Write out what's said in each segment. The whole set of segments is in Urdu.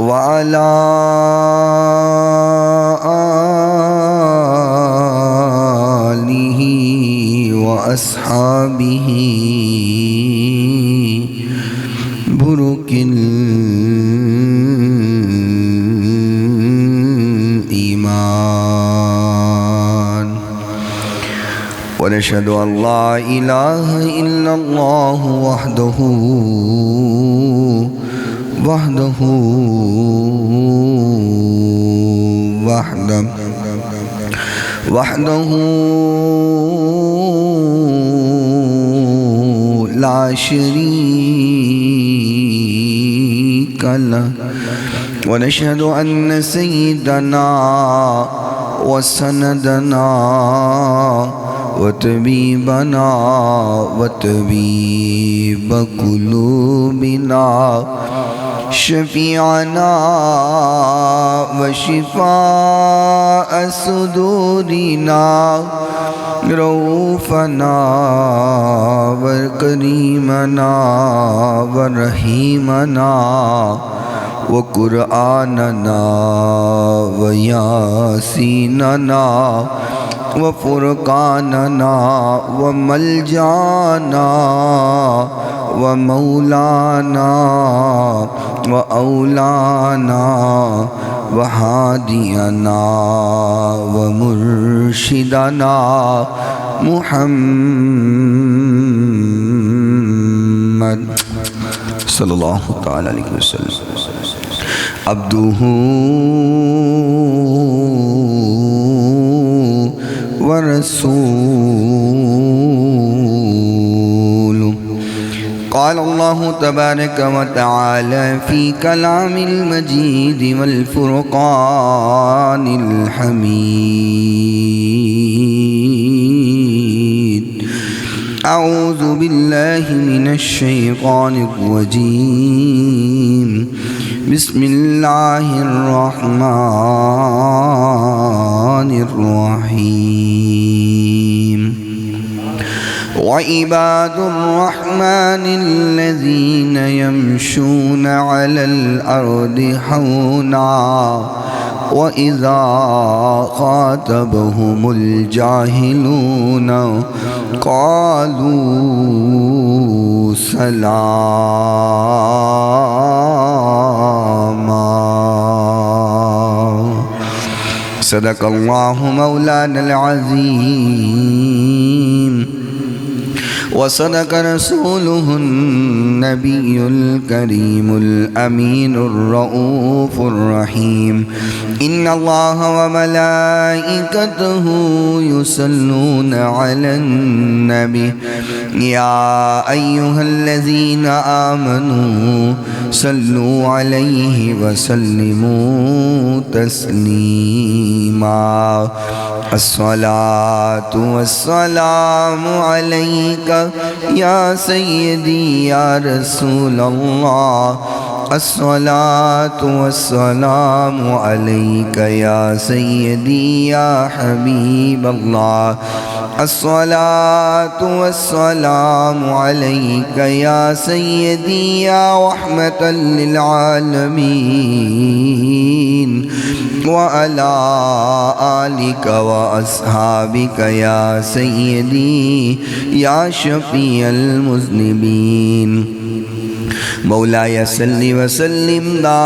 وعلى آله وأصحابه برك الإيمان ونشهد أن لا إله إلا الله وحده لا شريك له ونشهد أن سيدنا وسندنا وطبيبنا وطبيب قلوبنا شفيعنا وشفاء صدورنا رؤوفنا وكريمنا ورحيمنا وقرآننا وياسيننا وفرقاننا وملجانا ومولانا وأولانا وهادينا ومرشدنا محمد صلی اللہ تعالی علیہ وسلم عبدہ ورسوله قال الله تبارك وتعالى في كلام المجيد والفرقان الحميد أعوذ بالله من الشيطان الرجيم بسم الله الرحمن الرحيم وعباد الرحمن الذين يمشون على الأرض حونا وإذا خاطبهم الجاهلون قالوا سلاما صدق الله مولانا العظيم وصدق رسوله النبي الكريم الأمين الرؤوف الرحيم إن الله وملائكته يصلون على النبي يا أيها الذين آمنوا صلوا عليه وسلموا تسليما الصلاة والسلام عليك يا سيدي يا رسول الله الصلاة والسلام عليك يا سيدي يا حبيب الله الصلاة والسلام عليك يا سيدي يا رحمة للعالمين وعلى آلك وأصحابك يا سيدي يا شفيع المذنبين مولاي صل وسلم دائما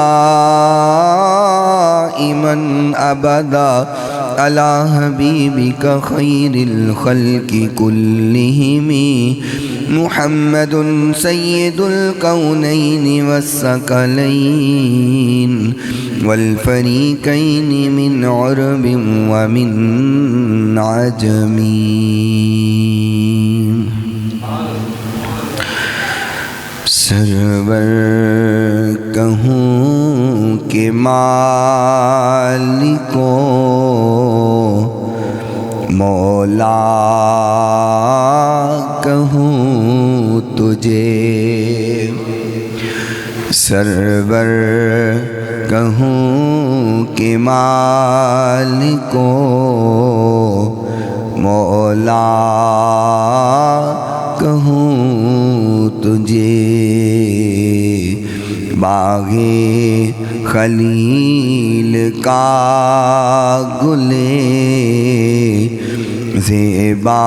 أبدا على حبيبك خير الخلق كلهم محمد سيد الكونين والثقلين والفريقين من عرب ومن عجم سرور کہوں کہ مالکو مولا کہوں تجھے سرور کہوں کہ مالکو مولا کہوں تجھے باغ خلیل کا گلے زیبا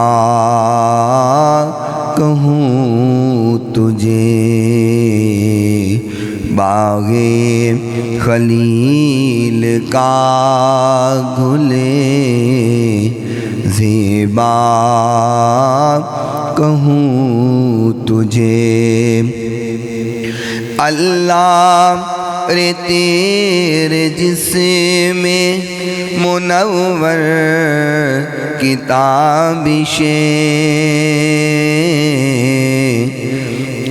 کہوں تجھے باغ خلیل کا گلے زیبا کہوں تجھے اللہ رے تیرے جسم منور کی تابشیں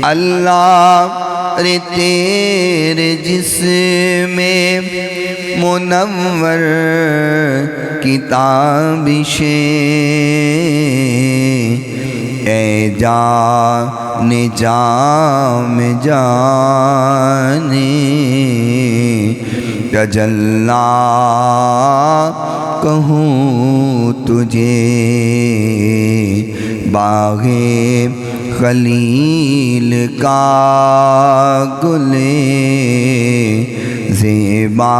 اللہ رے تیرے جسم منور کی تابشیں اے جان جام جانے تجلی کہوں تجھے باغ خلیل کا گلے زیبا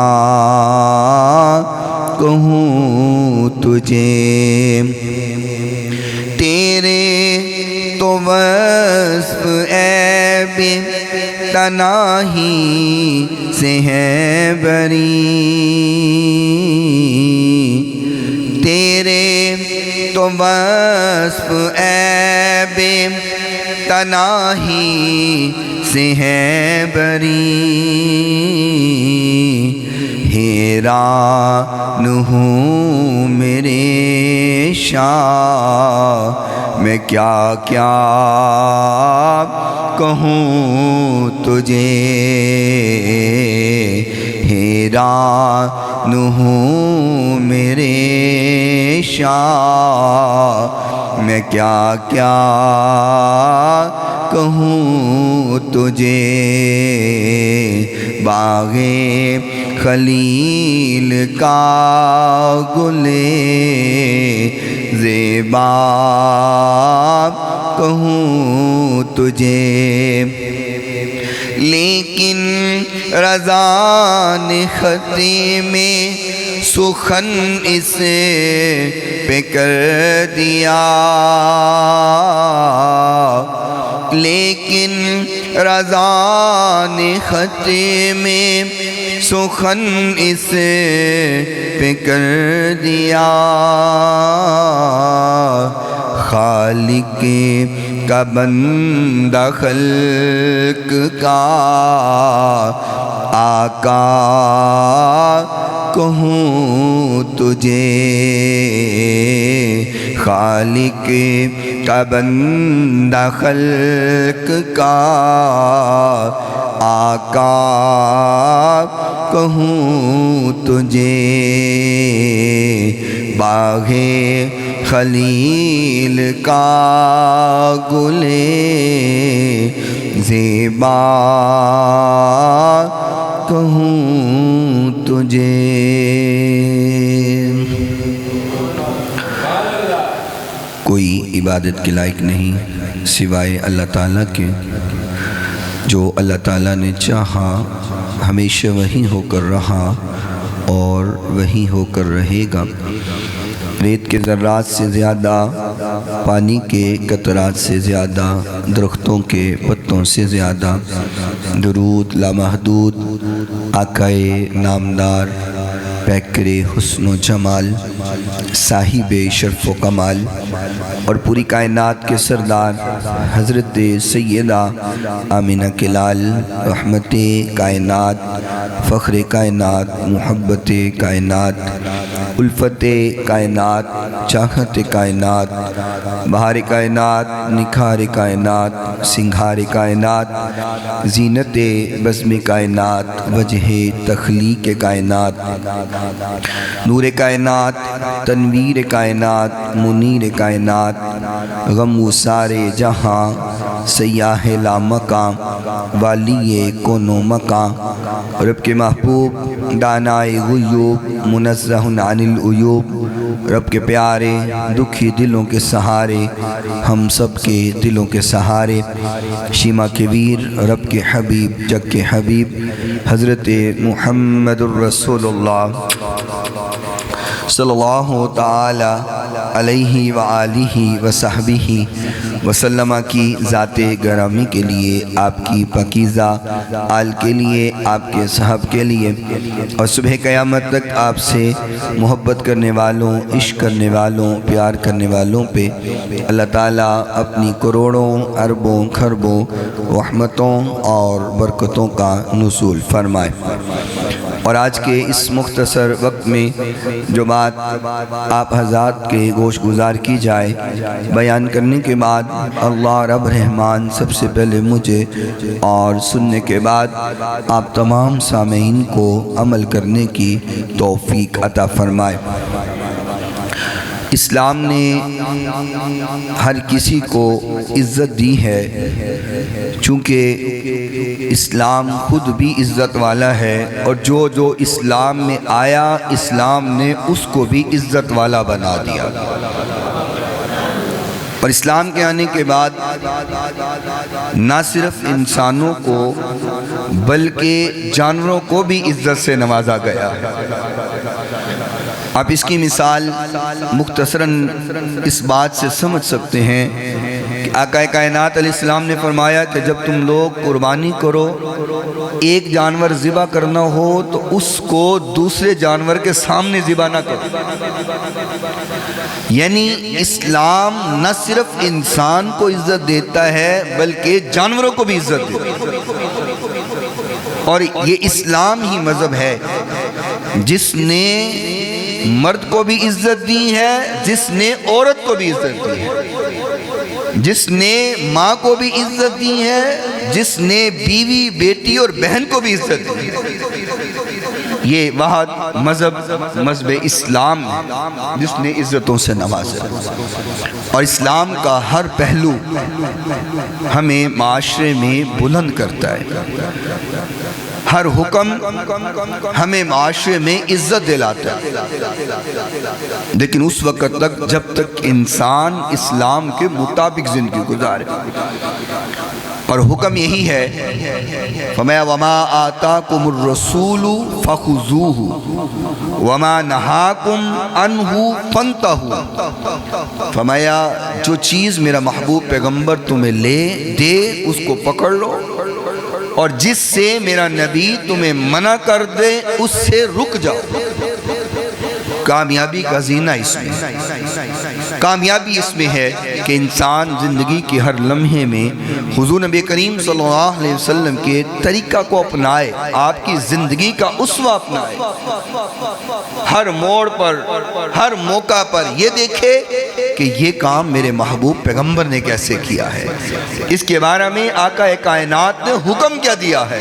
کہوں تجھے تیرے تو وصف عیب تناہی سے ہے بری تیرے تو وصف عیب تناہی سے ہے بری حیران ہوں میرے شاہ میں کیا کیا کہوں تجھے حیران ہوں میرے شاہ میں کیا کیا کہوں تجھے باغ خلیل کا گلے زیبا کہوں تجھے لیکن رضا نے ختم سخن اس پہ کر دیا لیکن رضا نے ختم سخن اس پہ کر دیا خالق کا بندہ خلق کا آقا کہوں تجھے خالق کا بندہ خلق کا آقا کہوں تجھے باغ خلیل کا گلے زیبا کہوں تجھے کوئی عبادت کے لائق نہیں سوائے اللہ تعالیٰ کے جو اللہ تعالیٰ نے چاہا ہمیشہ وہی ہو کر رہا اور وہی ہو کر رہے گا ریت کے ذرات سے زیادہ پانی کے قطرات سے زیادہ درختوں کے پتوں سے زیادہ درود لامحدود آقائے نامدار پیکر حسن و جمال صاحب شرف و کمال اور پوری کائنات کے سردار حضرت سیدہ آمینہ کے لال رحمت کائنات فخر کائنات محبت کائنات الفت کائنات چاہت کائنات بہار کائنات نکھار کائنات سنگھار کائنات زینت بزم کائنات وجہ تخلیق کائنات نور کائنات تنویر کائنات منیر کائنات غم و سارے جہاں سیاح لا مکان والی کونو مکان، رب کے محبوب دانائے غیوب منزہ عن العیوب، رب کے پیارے دکھی دلوں کے سہارے، ہم سب کے دلوں کے سہارے، شیما کے ویر رب کے حبیب جگ کے حبیب حضرت محمد الرسول اللہ صلی اللہ تعالی علیہ وآلہ وصحبہ وسلم کی ذات گرامی کے لیے، آپ کی پاکیزہ آل کے لیے، آپ کے صحب کے لیے اور صبح قیامت تک آپ سے محبت کرنے والوں، عشق کرنے والوں، پیار کرنے والوں پہ اللہ تعالیٰ اپنی کروڑوں اربوں کھربوں رحمتوں اور برکتوں کا نزول فرمائے۔ اور آج کے اس مختصر وقت میں جو بات آپ حضرات کے گوش گزار کی جائے، بیان کرنے کے بعد اللہ رب رحمان سب سے پہلے مجھے اور سننے کے بعد آپ تمام سامعین کو عمل کرنے کی توفیق عطا فرمائے۔ اسلام نے ہر کسی کو عزت دی ہے، چونکہ اسلام خود بھی عزت والا ہے، اور جو اسلام میں آیا اسلام نے اس کو بھی عزت والا بنا دیا۔ اور اسلام کے آنے کے بعد نہ صرف انسانوں کو بلکہ جانوروں کو بھی عزت سے نوازا گیا ہے۔ آپ اس کی مثال مختصراً اس بات سے سمجھ سکتے ہیں کہ آقا کائنات علیہ السلام نے فرمایا کہ جب تم لوگ قربانی کرو، ایک جانور ذبح کرنا ہو تو اس کو دوسرے جانور کے سامنے ذبح نہ کرو۔ یعنی اسلام نہ صرف انسان کو عزت دیتا ہے بلکہ جانوروں کو بھی عزت دیتا ہے۔ اور یہ اسلام ہی مذہب ہے جس نے مرد کو بھی عزت دی ہے، جس نے عورت کو بھی عزت دی ہے، جس نے ماں کو بھی عزت دی ہے، جس نے بیوی بیٹی اور بہن کو بھی عزت دی ہے۔ یہ واحد مذہب اسلام ہے جس نے عزتوں سے نوازا، اور اسلام کا ہر پہلو ہمیں معاشرے میں بلند کرتا ہے۔ ہر حکم ہمیں معاشرے میں عزت دلاتا ہے، لیکن اس وقت تک جب تک انسان اسلام کے مطابق زندگی گزارے۔ اور حکم یہی ہے، فرمایا وَمَا آتَاكُمُ الرَّسُولُ فَخُذُوهُ وَمَا نَهَاكُمْ عَنْهُ فَانْتَهُوا، فرمایا جو چیز میرا محبوب پیغمبر تمہیں لے دے اس کو پکڑ لو، اور جس سے میرا نبی تمہیں منع کر دے اس سے رک جاؤ۔ کامیابی کا زینہ اس میں ہے، کامیابی اس میں ہے کہ انسان زندگی کے ہر لمحے میں حضور نبی کریم صلی اللہ علیہ وسلم کے طریقہ کو اپنائے، آپ کی زندگی کا اسوہ اپنائے، ہر موڑ پر ہر موقع پر یہ دیکھے کہ یہ کام میرے محبوب پیغمبر نے کیسے کیا ہے۔ اس کے بارے میں آقا کائنات نے حکم کیا دیا ہے۔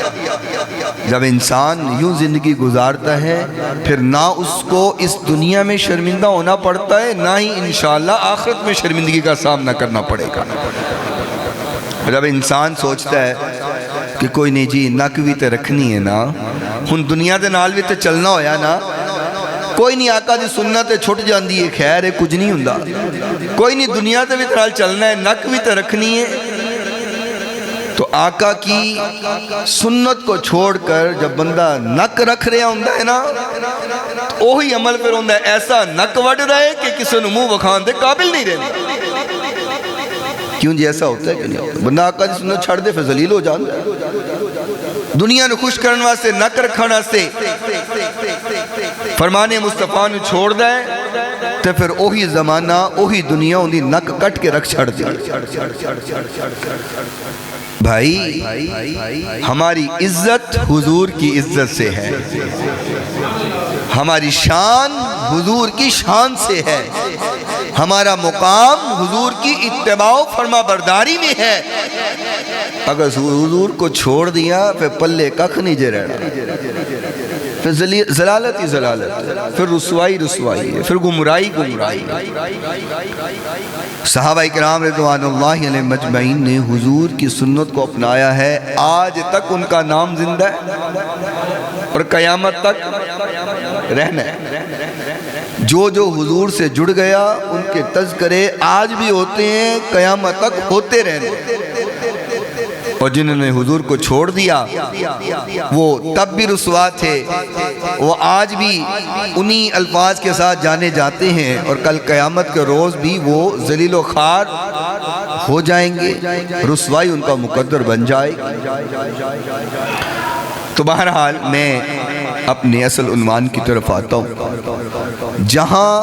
جب انسان یوں زندگی گزارتا ہے پھر نہ اس کو اس دنیا میں شرمندہ ہونا پڑتا ہے، نہ ہی انشاءاللہ آخرت میں شرمندگی کا سامنا کرنا پڑے گا۔ جب انسان سوچتا ہے کہ کوئی نہیں جی نک بھی تے رکھنی ہے نا، ہن دنیا دے نال بھی تے چلنا ہویا نا، کوئی نہیں آقا دی سنت چھٹ جاندی ہے، خیر ہے کچھ نہیں ہوندا، کوئی نہیں دنیا تے بھی نال چلنا ہے، نک بھی تے رکھنی ہے، تو آقا کی سنت کو چھوڑ کر جب بندہ نک رکھ رہا ہوندہ ہے نا، وہی عمل پھر ہوندہ ہے ایسا نک وڈ رہے کہ کسی نے منہ وکھان دے قابل نہیں رہنے۔ کیوں جی ایسا ہوتا ہے کہ نہیں؟ بندہ آقا دی سنت چھڑ دے پھر ذلیل ہو جاندہ ہے، دنیا نے خوش کرنے واسطے نک رکھنا سے فرمانے مصطفیٰ نے چھوڑ دے تو پھر اوہی زمانہ اوہی دنیا ہوندی نک کٹ کے رکھ چھڑ دی۔ بھائی ہماری عزت حضور کی عزت سے ہے، ہماری شان حضور کی شان سے ہے، ہمارا مقام حضور کی اتباع و فرما برداری میں ہے۔ اگر حضور کو چھوڑ دیا پھر پلے ککھ نہیں جے رہنا، پھر ضلالت ہی ضلالت ہے، پھر رسوائی رسوائی ہے، پھر گمرائی گمرائی ہے۔ صحابہ کرام رضوان اللہ علیہ مجمعین نے حضور کی سنت کو اپنایا ہے، آج تک ان کا نام زندہ ہے اور قیامت تک رہنا ہے۔ جو حضور سے جڑ گیا ان کے تذکرے آج بھی ہوتے ہیں، قیامت تک ہوتے رہنے، اور جنہوں نے حضور کو چھوڑ دیا وہ تب بھی رسوا تھے، وہ آج بھی انہی الفاظ کے ساتھ جانے جاتے ہیں، اور کل قیامت کے روز بھی وہ ذلیل و خوار ہو جائیں گے، رسوائی ان کا مقدر بن جائے گی۔ تو بہرحال میں اپنے اصل عنوان کی طرف آتا ہوں۔ جہاں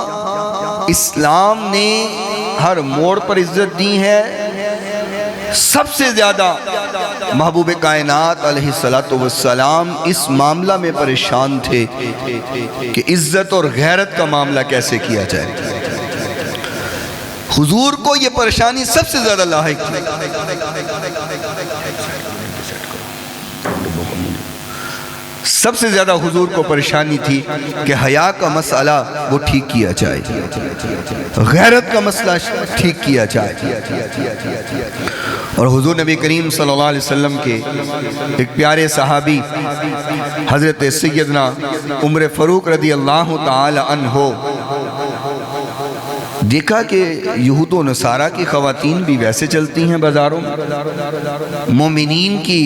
اسلام نے ہر موڑ پر عزت دی ہے، سب سے زیادہ محبوب کائنات علیہ السلام اس معاملہ میں پریشان تھے کہ عزت اور غیرت کا معاملہ کیسے کیا جائے۔ حضور کو یہ پریشانی سب سے زیادہ لاحق تھی۔ سب سے زیادہ حضور کو پریشانی تھی کہ حیا کا مسئلہ وہ ٹھیک کیا جائے، غیرت کا مسئلہ ٹھیک کیا جائے۔ اور حضور نبی کریم صلی اللہ علیہ وسلم کے ایک پیارے صحابی حضرت سیدنا عمر فاروق رضی اللہ تعالی عنہ، دیکھا کہ یہود و نصارہ کی خواتین بھی ویسے چلتی ہیں بازاروں میں، مومنین کی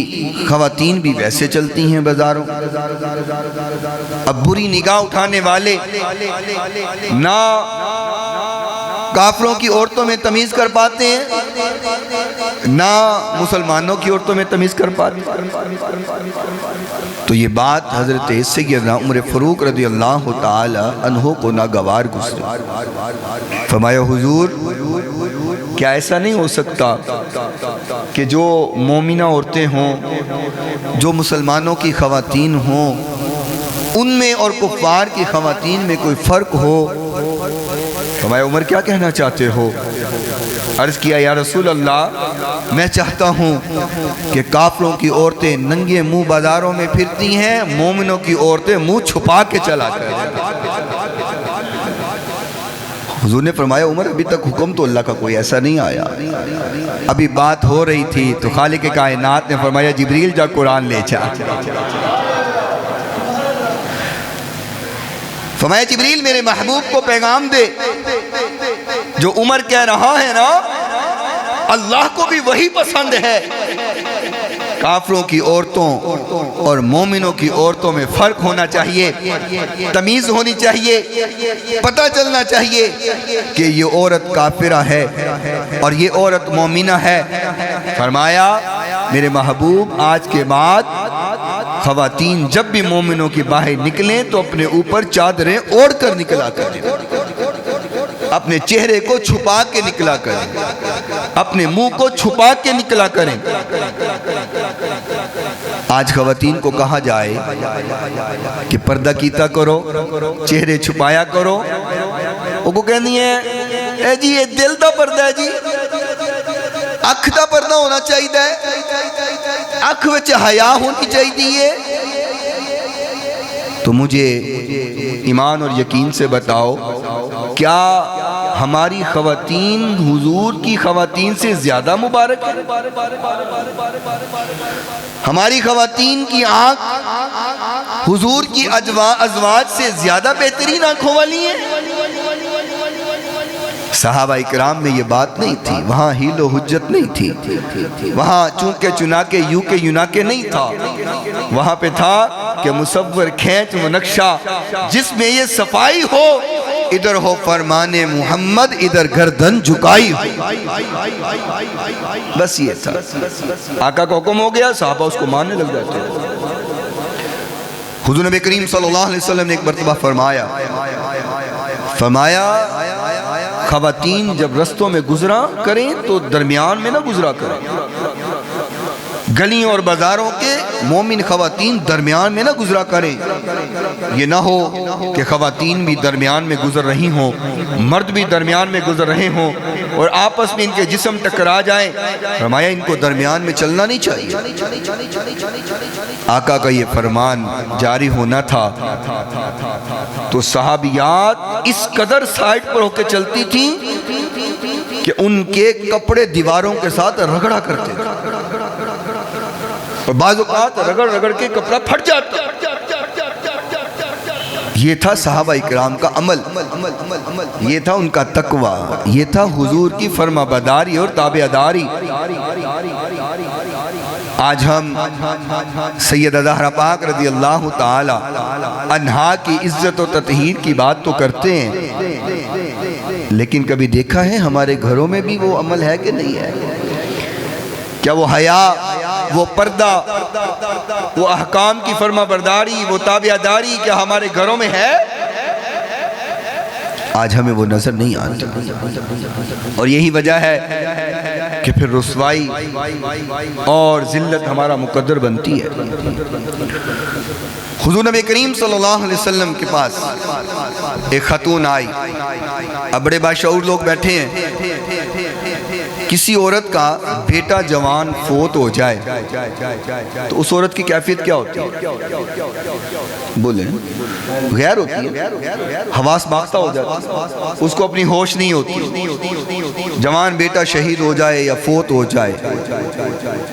خواتین بھی ویسے چلتی ہیں بازاروں۔ اب بری نگاہ اٹھانے والے نہ کافروں کی عورتوں میں تمیز کر پاتے ہیں، نہ مسلمانوں کی عورتوں میں تمیز کر پاتے ہیں۔ تو یہ بات حضرت سیدنا عمر فاروق رضی اللہ تعالی عنہ کو ناگوار گزری۔ فرمایا حضور کیا ایسا نہیں ہو سکتا کہ جو مومنہ عورتیں ہوں، جو مسلمانوں کی خواتین ہوں، ان میں اور کفار کی خواتین میں کوئی فرق ہو؟ فرمایا عمر کیا کہنا چاہتے ہو؟ عرض کیا یا رسول اللہ، میں چاہتا ہوں کہ کافروں کی عورتیں ننگے منہ بازاروں میں پھرتی ہیں، مومنوں کی عورتیں منہ چھپا کے چلا کر۔ حضور نے فرمایا عمر ابھی تک حکم تو اللہ کا کوئی ایسا نہیں آیا، ابھی بات ہو رہی تھی تو خالق کائنات نے فرمایا جبریل جا قرآن لے جا۔ فرمایا جبریل میرے محبوب کو پیغام دے، جو عمر کہہ رہا ہے نا اللہ کو بھی وہی پسند ہے۔ کافروں کی عورتوں اور مومنوں کی عورتوں میں فرق ہونا چاہیے، تمیز ہونی چاہیے، پتہ چلنا چاہیے کہ یہ عورت کافرہ ہے اور یہ عورت مومنہ ہے۔ فرمایا میرے محبوب آج کے بعد خواتین جب بھی مومنوں کی باہر نکلیں تو اپنے اوپر چادریں اوڑھ کر نکلا کریں، اپنے چہرے کو چھپا کے نکلا کریں، اپنے منہ کو چھپا کے نکلا کریں۔ آج خواتین کو کہا جائے کہ پردہ کیتا کرو، چہرے چھپایا کرو، وہ کو کہنی ہے اے جی یہ دل دا پردہ ہے جی، اکھ دا پردہ ہونا چاہیے، اکھ وچ حیا ہونی چاہیے۔ تو مجھے ایمان اور یقین سے بتاؤ کیا ہماری خواتین حضور کی خواتین سے زیادہ مبارک ہے؟ ہماری خواتین کی آنکھ حضور کی ازواج سے زیادہ بہترین آنکھوں والی ہیں؟ صحابہ اکرام میں یہ بات نہیں تھی، وہاں ہیل و حجت نہیں تھی، وہاں چونکہ چناکے یوں کے یوناکے نہیں تھا، وہاں پہ تھا کہ مصور کھینچ و نقشہ جس میں یہ صفائی ہو، ادھر ہو فرمان محمد ادھر گردن جھکائی ہو، بس یہ تھا۔ آقا کا حکم ہو گیا، صحابہ اس کو ماننے لگ جاتے ہیں۔ حضور نبی کریم صلی اللہ علیہ وسلم نے ایک مرتبہ فرمایا خواتین جب رستوں میں گزرا کریں تو درمیان میں نہ گزرا کریں، گلیوں اور بازاروں کے مومن خواتین درمیان میں نہ گزرا کریں، یہ نہ ہو کہ خواتین بھی درمیان میں گزر رہی ہوں، مرد بھی درمیان میں گزر رہے ہوں اور آپس میں ان کے جسم ٹکرا جائیں۔ فرمایا ان کو درمیان میں چلنا نہیں چاہیے۔ آقا کا یہ فرمان جاری ہونا تھا تو صحابیات اس قدر سائٹ پر ہو کے چلتی تھیں کہ ان کے کپڑے دیواروں کے ساتھ رگڑا کرتے تھے، اور بعض اوقات رگڑ رگڑ کے کپڑا پھٹ جاتا۔ یہ تھا صحابہ اکرام کا عمل، یہ تھا ان کا تقوی، یہ تھا حضور کی فرما برداری اور تابعداری۔ آج ہم سیدہ زہرا پاک رضی اللہ تعالی عنہا کی عزت و تطہیر کی بات تو کرتے ہیں، لیکن کبھی دیکھا ہے ہمارے گھروں میں بھی وہ عمل ہے کہ نہیں ہے؟ کیا وہ حیا، وہ پردہ، وہ احکام کی فرما برداری، وہ تابعداری کیا ہمارے گھروں میں ہے؟ آج ہمیں وہ نظر نہیں آتی، اور یہی وجہ ہے کہ پھر رسوائی اور ذلت ہمارا مقدر بنتی ہے۔ حضور نبی کریم صلی اللہ علیہ وسلم کے پاس ایک خاتون آئی، اب بڑے باشعور لوگ بیٹھے ہیں، کسی عورت کا بیٹا جوان فوت ہو جائے تو اس عورت کی کیفیت کیا ہوتی ہے؟ بولیں، غیر ہوتی ہے، حواس باختہ ہو جاتا، اس کو اپنی ہوش نہیں ہوتی۔ جوان بیٹا شہید ہو جائے یا فوت ہو جائے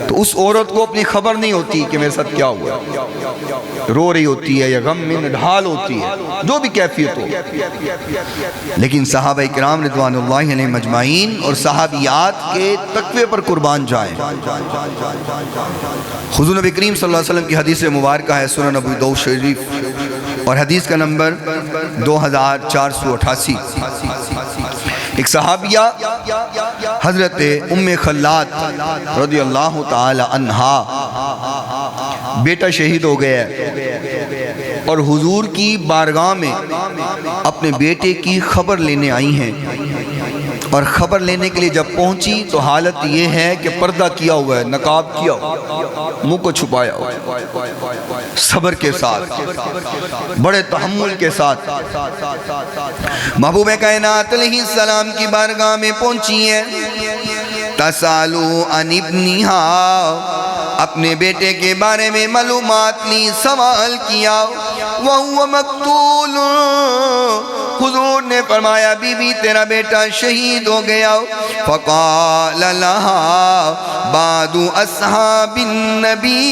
تو اس عورت کو اپنی خبر نہیں ہوتی کہ میرے ساتھ کیا ہوا، رو رہی ہوتی ہے یا غم میں نڈھال ہوتی ہے، جو بھی کیفیت ہو۔ لیکن صحابہ اکرام رضوان اللہ علیہ مجمعین اور صحابیات کے تقوی پر قربان جائیں۔ حضور نبی کریم صلی اللہ علیہ وسلم کی حدیث مبارکہ ہے سنن ابو داؤد شریف، اور حدیث کا نمبر 2488۔ ایک صحابیہ حضرت ام خلاد رضی اللہ تعالی عنہا، بیٹا شہید ہو گیا ہے اور حضور کی بارگاہ میں اپنے بیٹے کی خبر لینے آئی ہیں، اور خبر لینے کے لیے جب پہنچی تو حالت یہ ہے کہ پردہ کیا ہوا ہے، نقاب کیا ہوا، منہ کو چھپایا ہوا، صبر کے ساتھ، بڑے تحمل کے ساتھ محبوب کائنات علیہ السلام کی بارگاہ میں پہنچی ہیں۔ تسالو عن ابنہا، اپنے بیٹے کے بارے میں معلومات لی، سوال کیا۔ وَهُوَ مَقْتُولٌ، حضور نے فرمایا بی بی تیرا بیٹا شہید ہو گیا۔ فقال لها بعض اصحاب النبی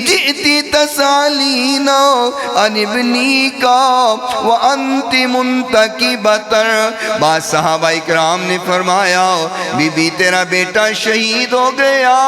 جئتی تسالین عن ابنیک وانت منتقبۃ، بعض صحابہ اکرام نے فرمایا بی بی تیرا بیٹا شہید ہو گیا،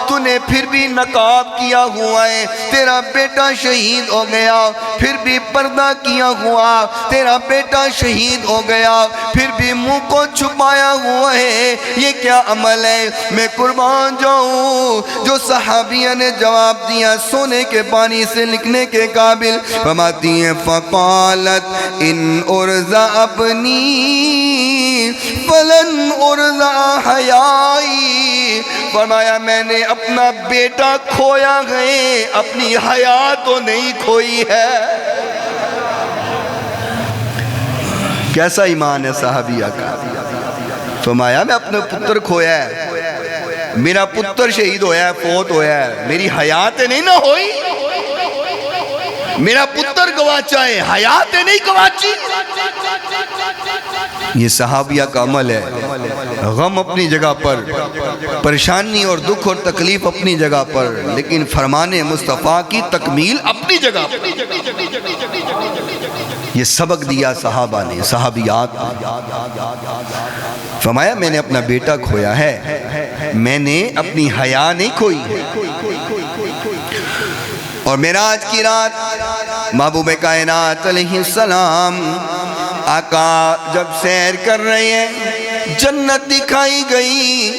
تو نے پھر بھی نقاب کیا ہوا ہے، تیرا بیٹا شہید ہو گیا پھر بھی پردہ کیا ہوا، تیرا بیٹا شہید ہو گیا پھر بھی منہ کو چھپایا ہوا ہے، یہ کیا عمل ہے؟ میں قربان جاؤں۔ جو صحابیہ نے جواب دیا سونے کے پانی سے لکھنے کے قابل، فرماتی ہیں فقالت ان ارزا اپنی فلن ارزا حیائی، فرمایا میں نے اپنا بیٹا کھویا ہے، اپنی حیا تو نہیں کھوئی ہے۔ کیسا ایمان ہے صحابیہ کا؟ فرمایا میں اپنا پتر کھویا ہے، میرا پتر شہید ہویا ہے، فوت ہویا ہے، میری حیات نہیں نہ ہوئی، میرا پتر گواچا ہے، حیات نہیں گواچی۔ یہ صحابیہ کا عمل ہے، غم اپنی جگہ پر، پریشانی اور دکھ اور تکلیف اپنی جگہ پر، لیکن فرمان مصطفیٰ کی تکمیل اپنی جگہ پر۔ یہ سبق دیا صحابہ نے، صحابیات فرمایا میں نے اپنا بیٹا کھویا ہے، میں نے اپنی حیا نہیں کھوئی۔ اور معراج کی رات محبوب کائنات علیہ السلام آقا جب سیر کر رہے ہیں، جنت دکھائی گئی،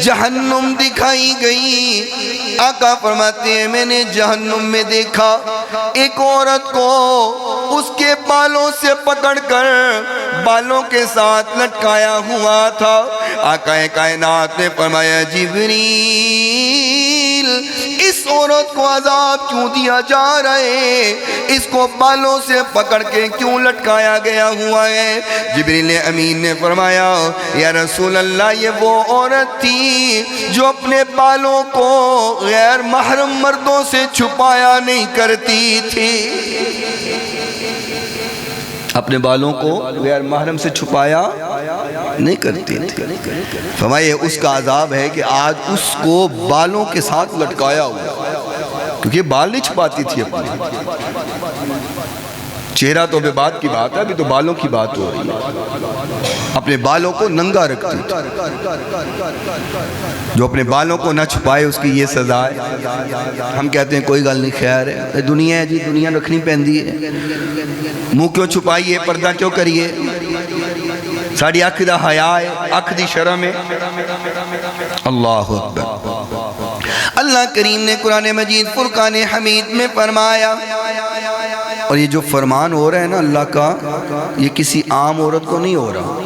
جہنم دکھائی گئی۔ آقا فرماتے ہیں میں نے جہنم میں دیکھا ایک عورت کو، اس کے بالوں سے پکڑ کر بالوں کے ساتھ لٹکایا ہوا تھا۔ آقا کائنات نے فرمایا جبریل اس عورت کو عذاب کیوں دیا جا رہا ہے؟ اس کو بالوں سے پکڑ کے کیوں لٹکایا گیا ہوا ہے؟ جبریل امین نے فرمایا یا رسول اللہ یہ وہ عورت تھی جو اپنے بالوں کو غیر محرم مردوں سے چھپایا نہیں کرتی تھی۔ اپنے بالوں کو غیر محرم سے چھپایا نہیں کرتی تھی۔ فرمایا اس کا عذاب ہے کہ آج اس کو بالوں کے ساتھ لٹکایا ہوا، کیونکہ بال نہیں چھپاتی تھی اپنے چہرہ، تو بے بات کی بات ہے، ابھی تو بالوں کی بات ہو رہی ہے۔ اپنے بالوں کو ننگا رکھتی تھی، جو اپنے بالوں کو نہ چھپائے اس کی یہ سزا ہے۔ ہم کہتے ہیں کوئی گل نہیں، خیر ہے، دنیا ہے جی، دنیا رکھنی پہندی ہے، منہ کیوں چھپائیے، پردہ کیوں کریے، ساڑی اکھ دا حیا ہے، اکھ دی شرم ہے۔ اللہ اکبر۔ اللہ کریم نے قرآن مجید فرقان حمید میں فرمایا، اور یہ جو فرمان ہو رہا ہے نا اللہ کا، یہ کسی عام عورت کو نہیں ہو رہا،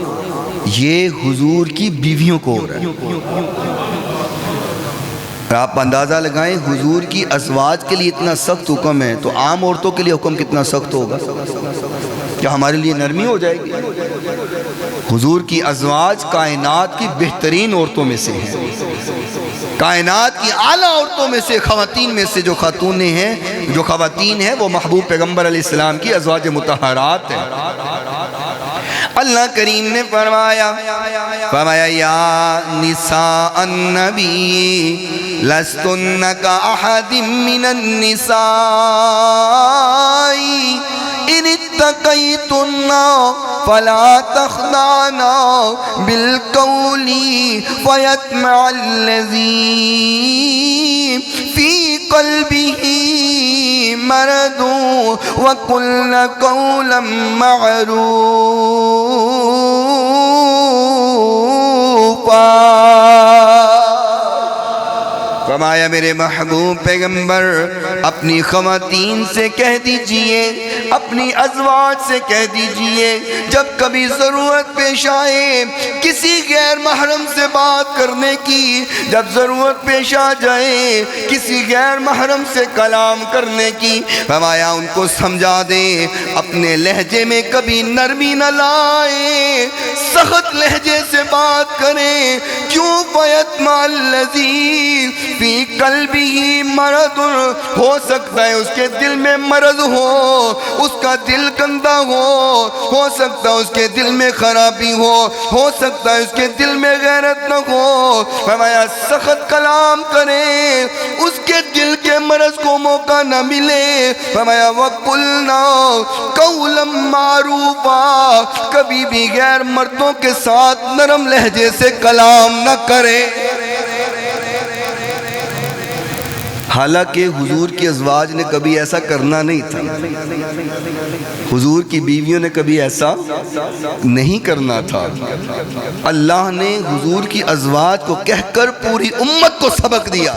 یہ حضور کی بیویوں کو ہو رہا ہے۔ آپ اندازہ لگائیں، حضور کی ازواج کے لیے اتنا سخت حکم ہے تو عام عورتوں کے لیے حکم کتنا سخت ہوگا؟ کیا ہمارے لیے نرمی ہو جائے گی؟ حضور کی ازواج کائنات کی بہترین عورتوں میں سے ہیں، کائنات کی اعلیٰ عورتوں میں سے، خواتین میں سے جو خواتین ہیں وہ محبوب پیغمبر علیہ السلام کی ازواج مطہرات ہیں۔ اللہ کریم نے فرمایا یا نساء النبی لستن کاحد من النساء ان اتقیتن فلا تخضعن بالقول فیطمع الذی فی قلبه مرض وقلن قولا معروفا۔ فرمایا میرے محبوب پیغمبر اپنی خواتین سے کہہ دیجئے، اپنی ازواج سے کہہ دیجئے، جب کبھی ضرورت پیش آئے کسی غیر محرم سے بات کرنے کی، جب ضرورت پیش آ جائے کسی غیر محرم سے کلام کرنے کی، فرمایا ان کو سمجھا دیں، اپنے لہجے میں کبھی نرمی نہ لائے، سخت لہجے سے بات کریں۔ کیوں؟ فَيَطْمَعَ الَّذِي فِي قَلْبِهِ مرض، ہو سکتا ہے اس کے دل میں مرض ہو، اس کا دل گندہ ہو سکتا ہے اس کے دل میں خرابی ہو سکتا ہے اس کے دل میں غیرت نہ ہو۔ فرمایا سخت کلام کریں، اس کے دل کے مرض کو موقع نہ ملے۔ فرمایا وَقُلْنَا قَوْلًا مَعْرُوفًا، کبھی بھی غیر مردوں کے ساتھ نرم لہجے سے کلام نہ کرے۔ حالانکہ حضور کی ازواج نے کبھی ایسا کرنا نہیں تھا، حضور کی بیویوں نے کبھی ایسا نہیں کرنا تھا۔ اللہ نے حضور کی ازواج کو کہہ کر پوری امت کو سبق دیا،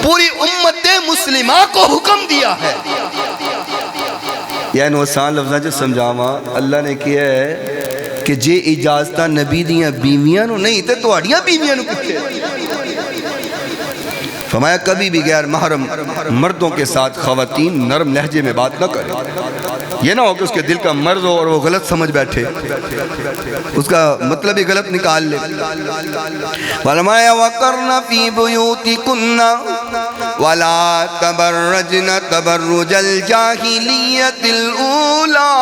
پوری امت مسلمہ کو حکم دیا ہے۔ یعنی آسان لفظاں جو سمجھاواں، اللہ نے کیا ہے کہ جے اجازتہ نبی دیاں بیویاں نو نہیں تے تہاڈیاں بیویاں نو کتے؟ فرمایا کبھی بھی غیر محرم مردوں کے ساتھ خواتین نرم لہجے میں بات نہ کریں، یہ نہ ہو کہ اس کے دل کا مرض ہو اور وہ غلط سمجھ بیٹھے، اس کا مطلب ہی غلط نکال لے۔ فرمایا وَقَرْنَ فِي بُيُوتِكُنَّ وَلَا تَبَرَّجْنَ تَبَرُّجَ الْجَاهِلِيَّةِ الْأُولَى۔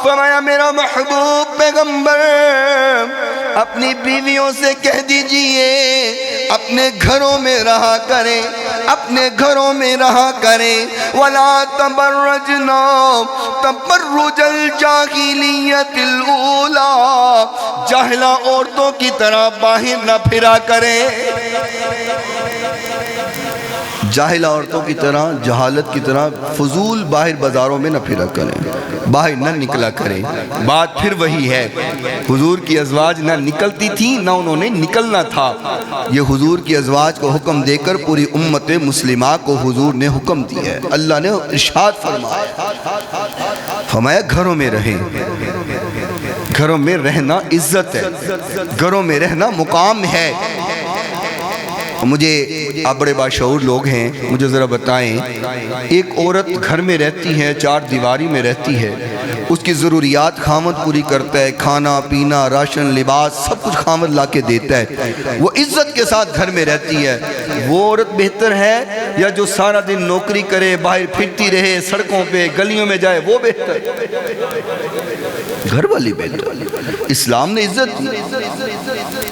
فرمایا میرا محبوب پیغمبر اپنی بیویوں سے کہہ دیجئے اپنے گھروں میں رہا کریں، اپنے گھروں میں رہا کریں۔ وَلَا تَبَرَّجْنَا تَبَرُّجَ الْجَاهِلِيَّةِ الْأُولَى، جاہلہ عورتوں کی طرح باہر نہ پھرا کریں، جاہلہ عورتوں کی طرح، جہالت کی طرح فضول باہر بازاروں میں نہ پھرا کریں، باہر نہ نکلا کریں۔ بات پھر وہی ہے، حضور کی ازواج نہ نکلتی تھی نہ انہوں نے نکلنا تھا۔ یہ حضور کی ازواج کو حکم دے کر پوری امت مسلمہ کو حضور نے حکم دیا ہے۔ اللہ نے ارشاد فرمایا گھروں میں رہیں، گھروں میں رہنا عزت ہے، گھروں میں رہنا مقام ہے۔ مجھے آپ بڑے باشعور لوگ ہیں، مجھے ذرا بتائیں، ایک عورت گھر میں رہتی ہے، چار دیواری میں رہتی ہے، اس کی ضروریات خامد پوری کرتا ہے، کھانا پینا راشن لباس سب کچھ خامد لا کے دیتا ہے، وہ عزت کے ساتھ گھر میں رہتی ہے، وہ عورت بہتر ہے یا جو سارا دن نوکری کرے، باہر پھرتی رہے، سڑکوں پہ گلیوں میں جائے، وہ بہتر؟ گھر والی بہتر۔ اسلام نے عزت دی۔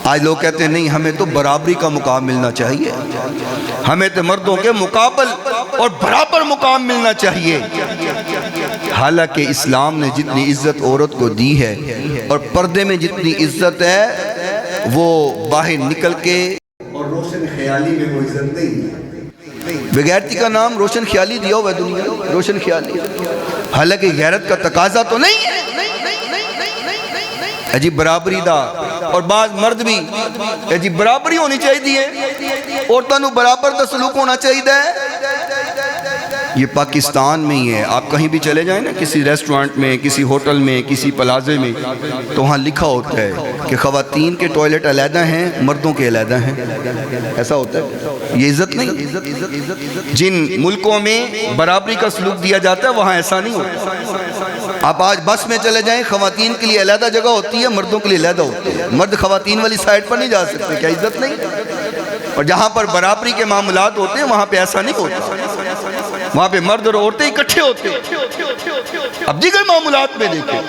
آج لوگ کہتے ہیں نہیں، ہمیں تو برابری کا مقام ملنا چاہیے، ہمیں تو مردوں کے مقابل اور برابر مقام ملنا چاہیے۔ حالانکہ اسلام نے جتنی عزت عورت کو دی ہے اور پردے میں جتنی عزت ہے، وہ باہر نکل کے اور روشن خیالی میں وہ عزت نہیں ہے۔ بغیرتی کا نام روشن خیالی دیا ہوا ہے دنیا میں، روشن خیالی، حالانکہ غیرت کا تقاضا تو نہیں ہے۔ عجیب برابری دا، اور بعض مرد بھی عجیب برابری ہونی چاہیے، عورتوں کو برابر دا سلوک ہونا چاہیے۔ یہ پاکستان میں ہی ہے، آپ کہیں بھی چلے جائیں نا، کسی ریسٹورنٹ میں، کسی ہوٹل میں، کسی پلازے میں، تو وہاں لکھا ہوتا ہے کہ خواتین کے ٹوائلٹ علیحدہ ہیں، مردوں کے علیحدہ ہیں، ایسا ہوتا ہے۔ یہ عزت نہیں۔ جن ملکوں میں برابری کا سلوک دیا جاتا ہے وہاں ایسا نہیں ہوتا۔ آپ آج بس میں چلے جائیں، خواتین کے لیے علیحدہ جگہ ہوتی ہے، مردوں کے لیے علیحدہ ہوتی ہے، مرد خواتین والی سائڈ پر نہیں جا سکتے، کیا عزت نہیں؟ اور جہاں پر برابری کے معاملات ہوتے ہیں وہاں پہ ایسا نہیں ہوتا، وہاں پہ مرد اور عورتیں اکٹھے ہوتے ہیں۔ اب دیگر معاملات میں دیکھیں،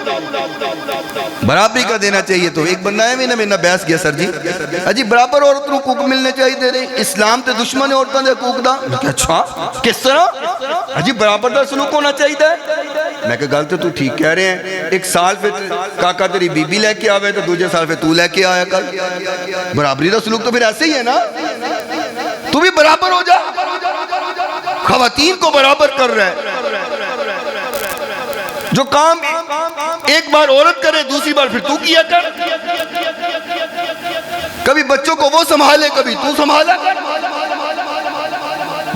برابری کا دینا چاہیے۔ تو ایک بندہ ہے میرے نہ بحث گیا، سر جی برابر عورت کو حقوق ملنے چاہیے دے رہے، اسلام تے دشمن ہے عورتوں دے حقوق دا۔ اچھا کس طرح؟ جی برابر دا سلوک ہونا چاہیے۔ میں کہ گل تو ٹھیک کہہ رہے ہیں، ایک سال پہ کاکا تیری بی بی لے کے آوے تو دوسرے سال پہ تو لے کے آیا کل، برابری دا سلوک تو پھر ایسے ہی ہے نا، تو بھی برابر ہو جا، خواتین کو برابر کر رہا ہے۔ جو کام ایک بار عورت کرے دوسری بار پھر تو کیا کر، کبھی بچوں کو وہ سنبھالے کبھی تو سنبھالا کر،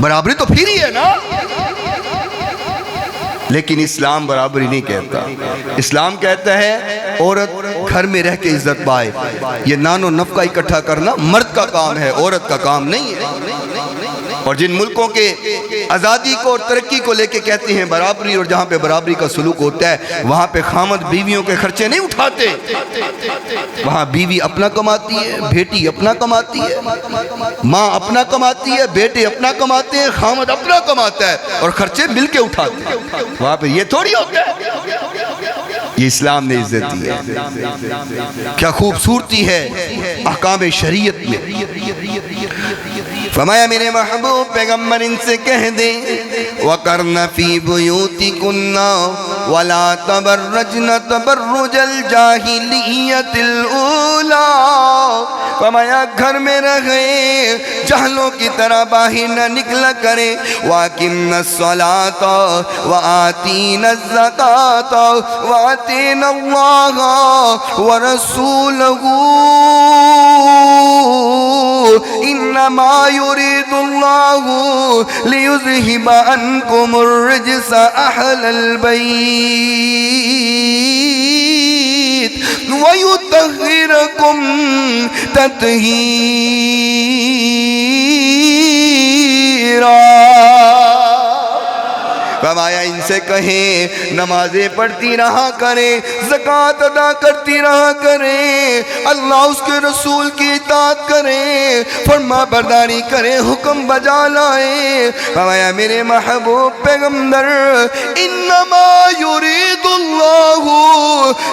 برابری تو پھر ہی ہے نا۔ لیکن اسلام برابری نہیں کہتا، اسلام کہتا ہے عورت گھر میں رہ کے عزت پائے۔ یہ نان و نفقہ اکٹھا کرنا مرد کا کام ہے، عورت کا کام نہیں ہے۔ اور جن ملکوں کے آزادی کو اور ترقی کو لے کے کہتے ہیں برابری، اور جہاں پہ برابری کا سلوک ہوتا ہے وہاں پہ خامد بیویوں کے خرچے نہیں اٹھاتے، وہاں بیوی اپنا کماتی ہے، بیٹی اپنا کماتی ہے، ماں اپنا کماتی ہے، بیٹے اپنا کماتے ہیں، خامد اپنا کماتا ہے، اور خرچے مل کے اٹھاتے ہیں۔ وہاں پہ یہ تھوڑی ہوتا ہے۔ یہ اسلام نے عزت دی ہے۔ کیا خوبصورتی ہے احکام شریعت میں۔ فرمایا میرے محبوب پیغمبر ان سے کہہ دیں وَقَرْنَ فِي بُيُوتِكُنَّ وَلَا تَبَرَّجْنَ تَبَرُّجَ الْجَاهِلِيَّةِ الْأُولَىٰ، فرمایا گھر میں رہے، جہلوں کی طرح باہر نہ نکلا کرے، وَأَقِمْنَ الصَّلَاةَ وَآتِينَ الزَّكَاةَ وَأَطِيعْنَ اللَّهَ وَرَسُولَهُ إِنَّمَا يُرِيدُ اللَّهُ لِيُذْهِبَ عَنْكُمُ الرِّجْسَ أَهْلَ الْبَيْتِ وَيُطَهِّرَكُمْ تَطْهِيرًا۔ فرمایا ان سے کہیں نمازیں پڑھتی رہا کریں، زکوٰۃ ادا کرتی رہا کریں، اللہ اس کے رسول کی اطاعت کریں، فرما برداری کریں، حکم بجا لائیں۔ فرمایا میرے محبوب پیغمبر انما یرید اللہ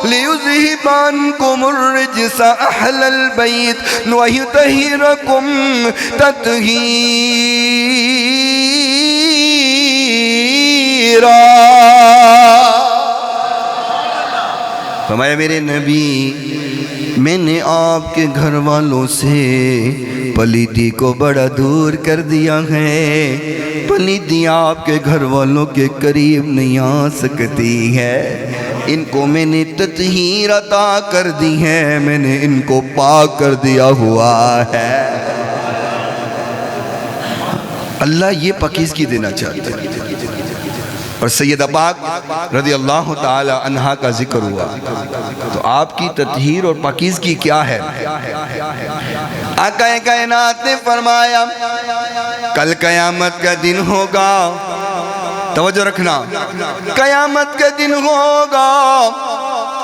لیذہب عنکم الرجس اہل البیت ویطہرکم تطہیرا۔ فرمایا میرے نبی میں نے آپ کے گھر والوں سے پلیتی کو بڑا دور کر دیا ہے، پلیتی آپ کے گھر والوں کے قریب نہیں آ سکتی ہے، ان کو میں نے تطہیر عطا کر دی ہے، میں نے ان کو پاک کر دیا ہوا ہے۔ اللہ یہ پاکیزگی دینا چاہتے ہیں۔ اور سیدہ پاک رضی اللہ تعالی عنہا کا ذکر ہوا تو آپ کی تطہیر اور پاکیزگی کیا ہے؟ آقا کائنات نے فرمایا کل قیامت کا دن ہوگا، توجہ رکھنا، قیامت کا دن ہوگا،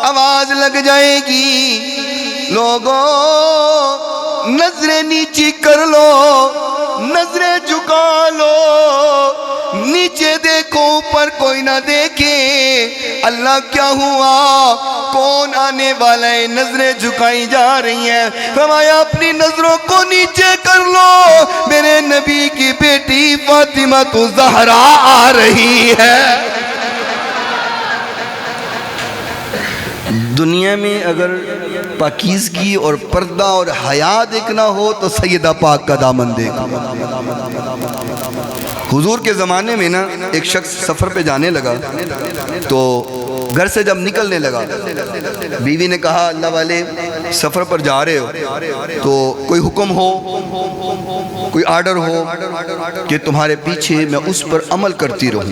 آواز لگ جائے گی، لوگوں نظریں نیچی کر لو، نظریں جھکا لو، نیچے دیکھو اوپر کوئی نہ دیکھے، اللہ کیا ہوا، کون آنے والا ہے، نظریں جھکائی جا رہی ہیں، فرمایا اپنی نظروں کو نیچے کر لو، میرے نبی کی بیٹی فاطمہ تو زہرا آ رہی ہے۔ دنیا میں اگر پاکیزگی اور پردہ اور حیا دیکھنا ہو تو سیدہ پاک کا دامن دیکھنا۔ حضور کے زمانے میں نا ایک شخص سفر پہ جانے لگا تو گھر سے جب نکلنے لگا بیوی نے کہا اللہ والے سفر پر جا رہے ہو تو کوئی حکم ہو، کوئی آرڈر ہو کہ تمہارے پیچھے میں اس پر عمل کرتی رہوں،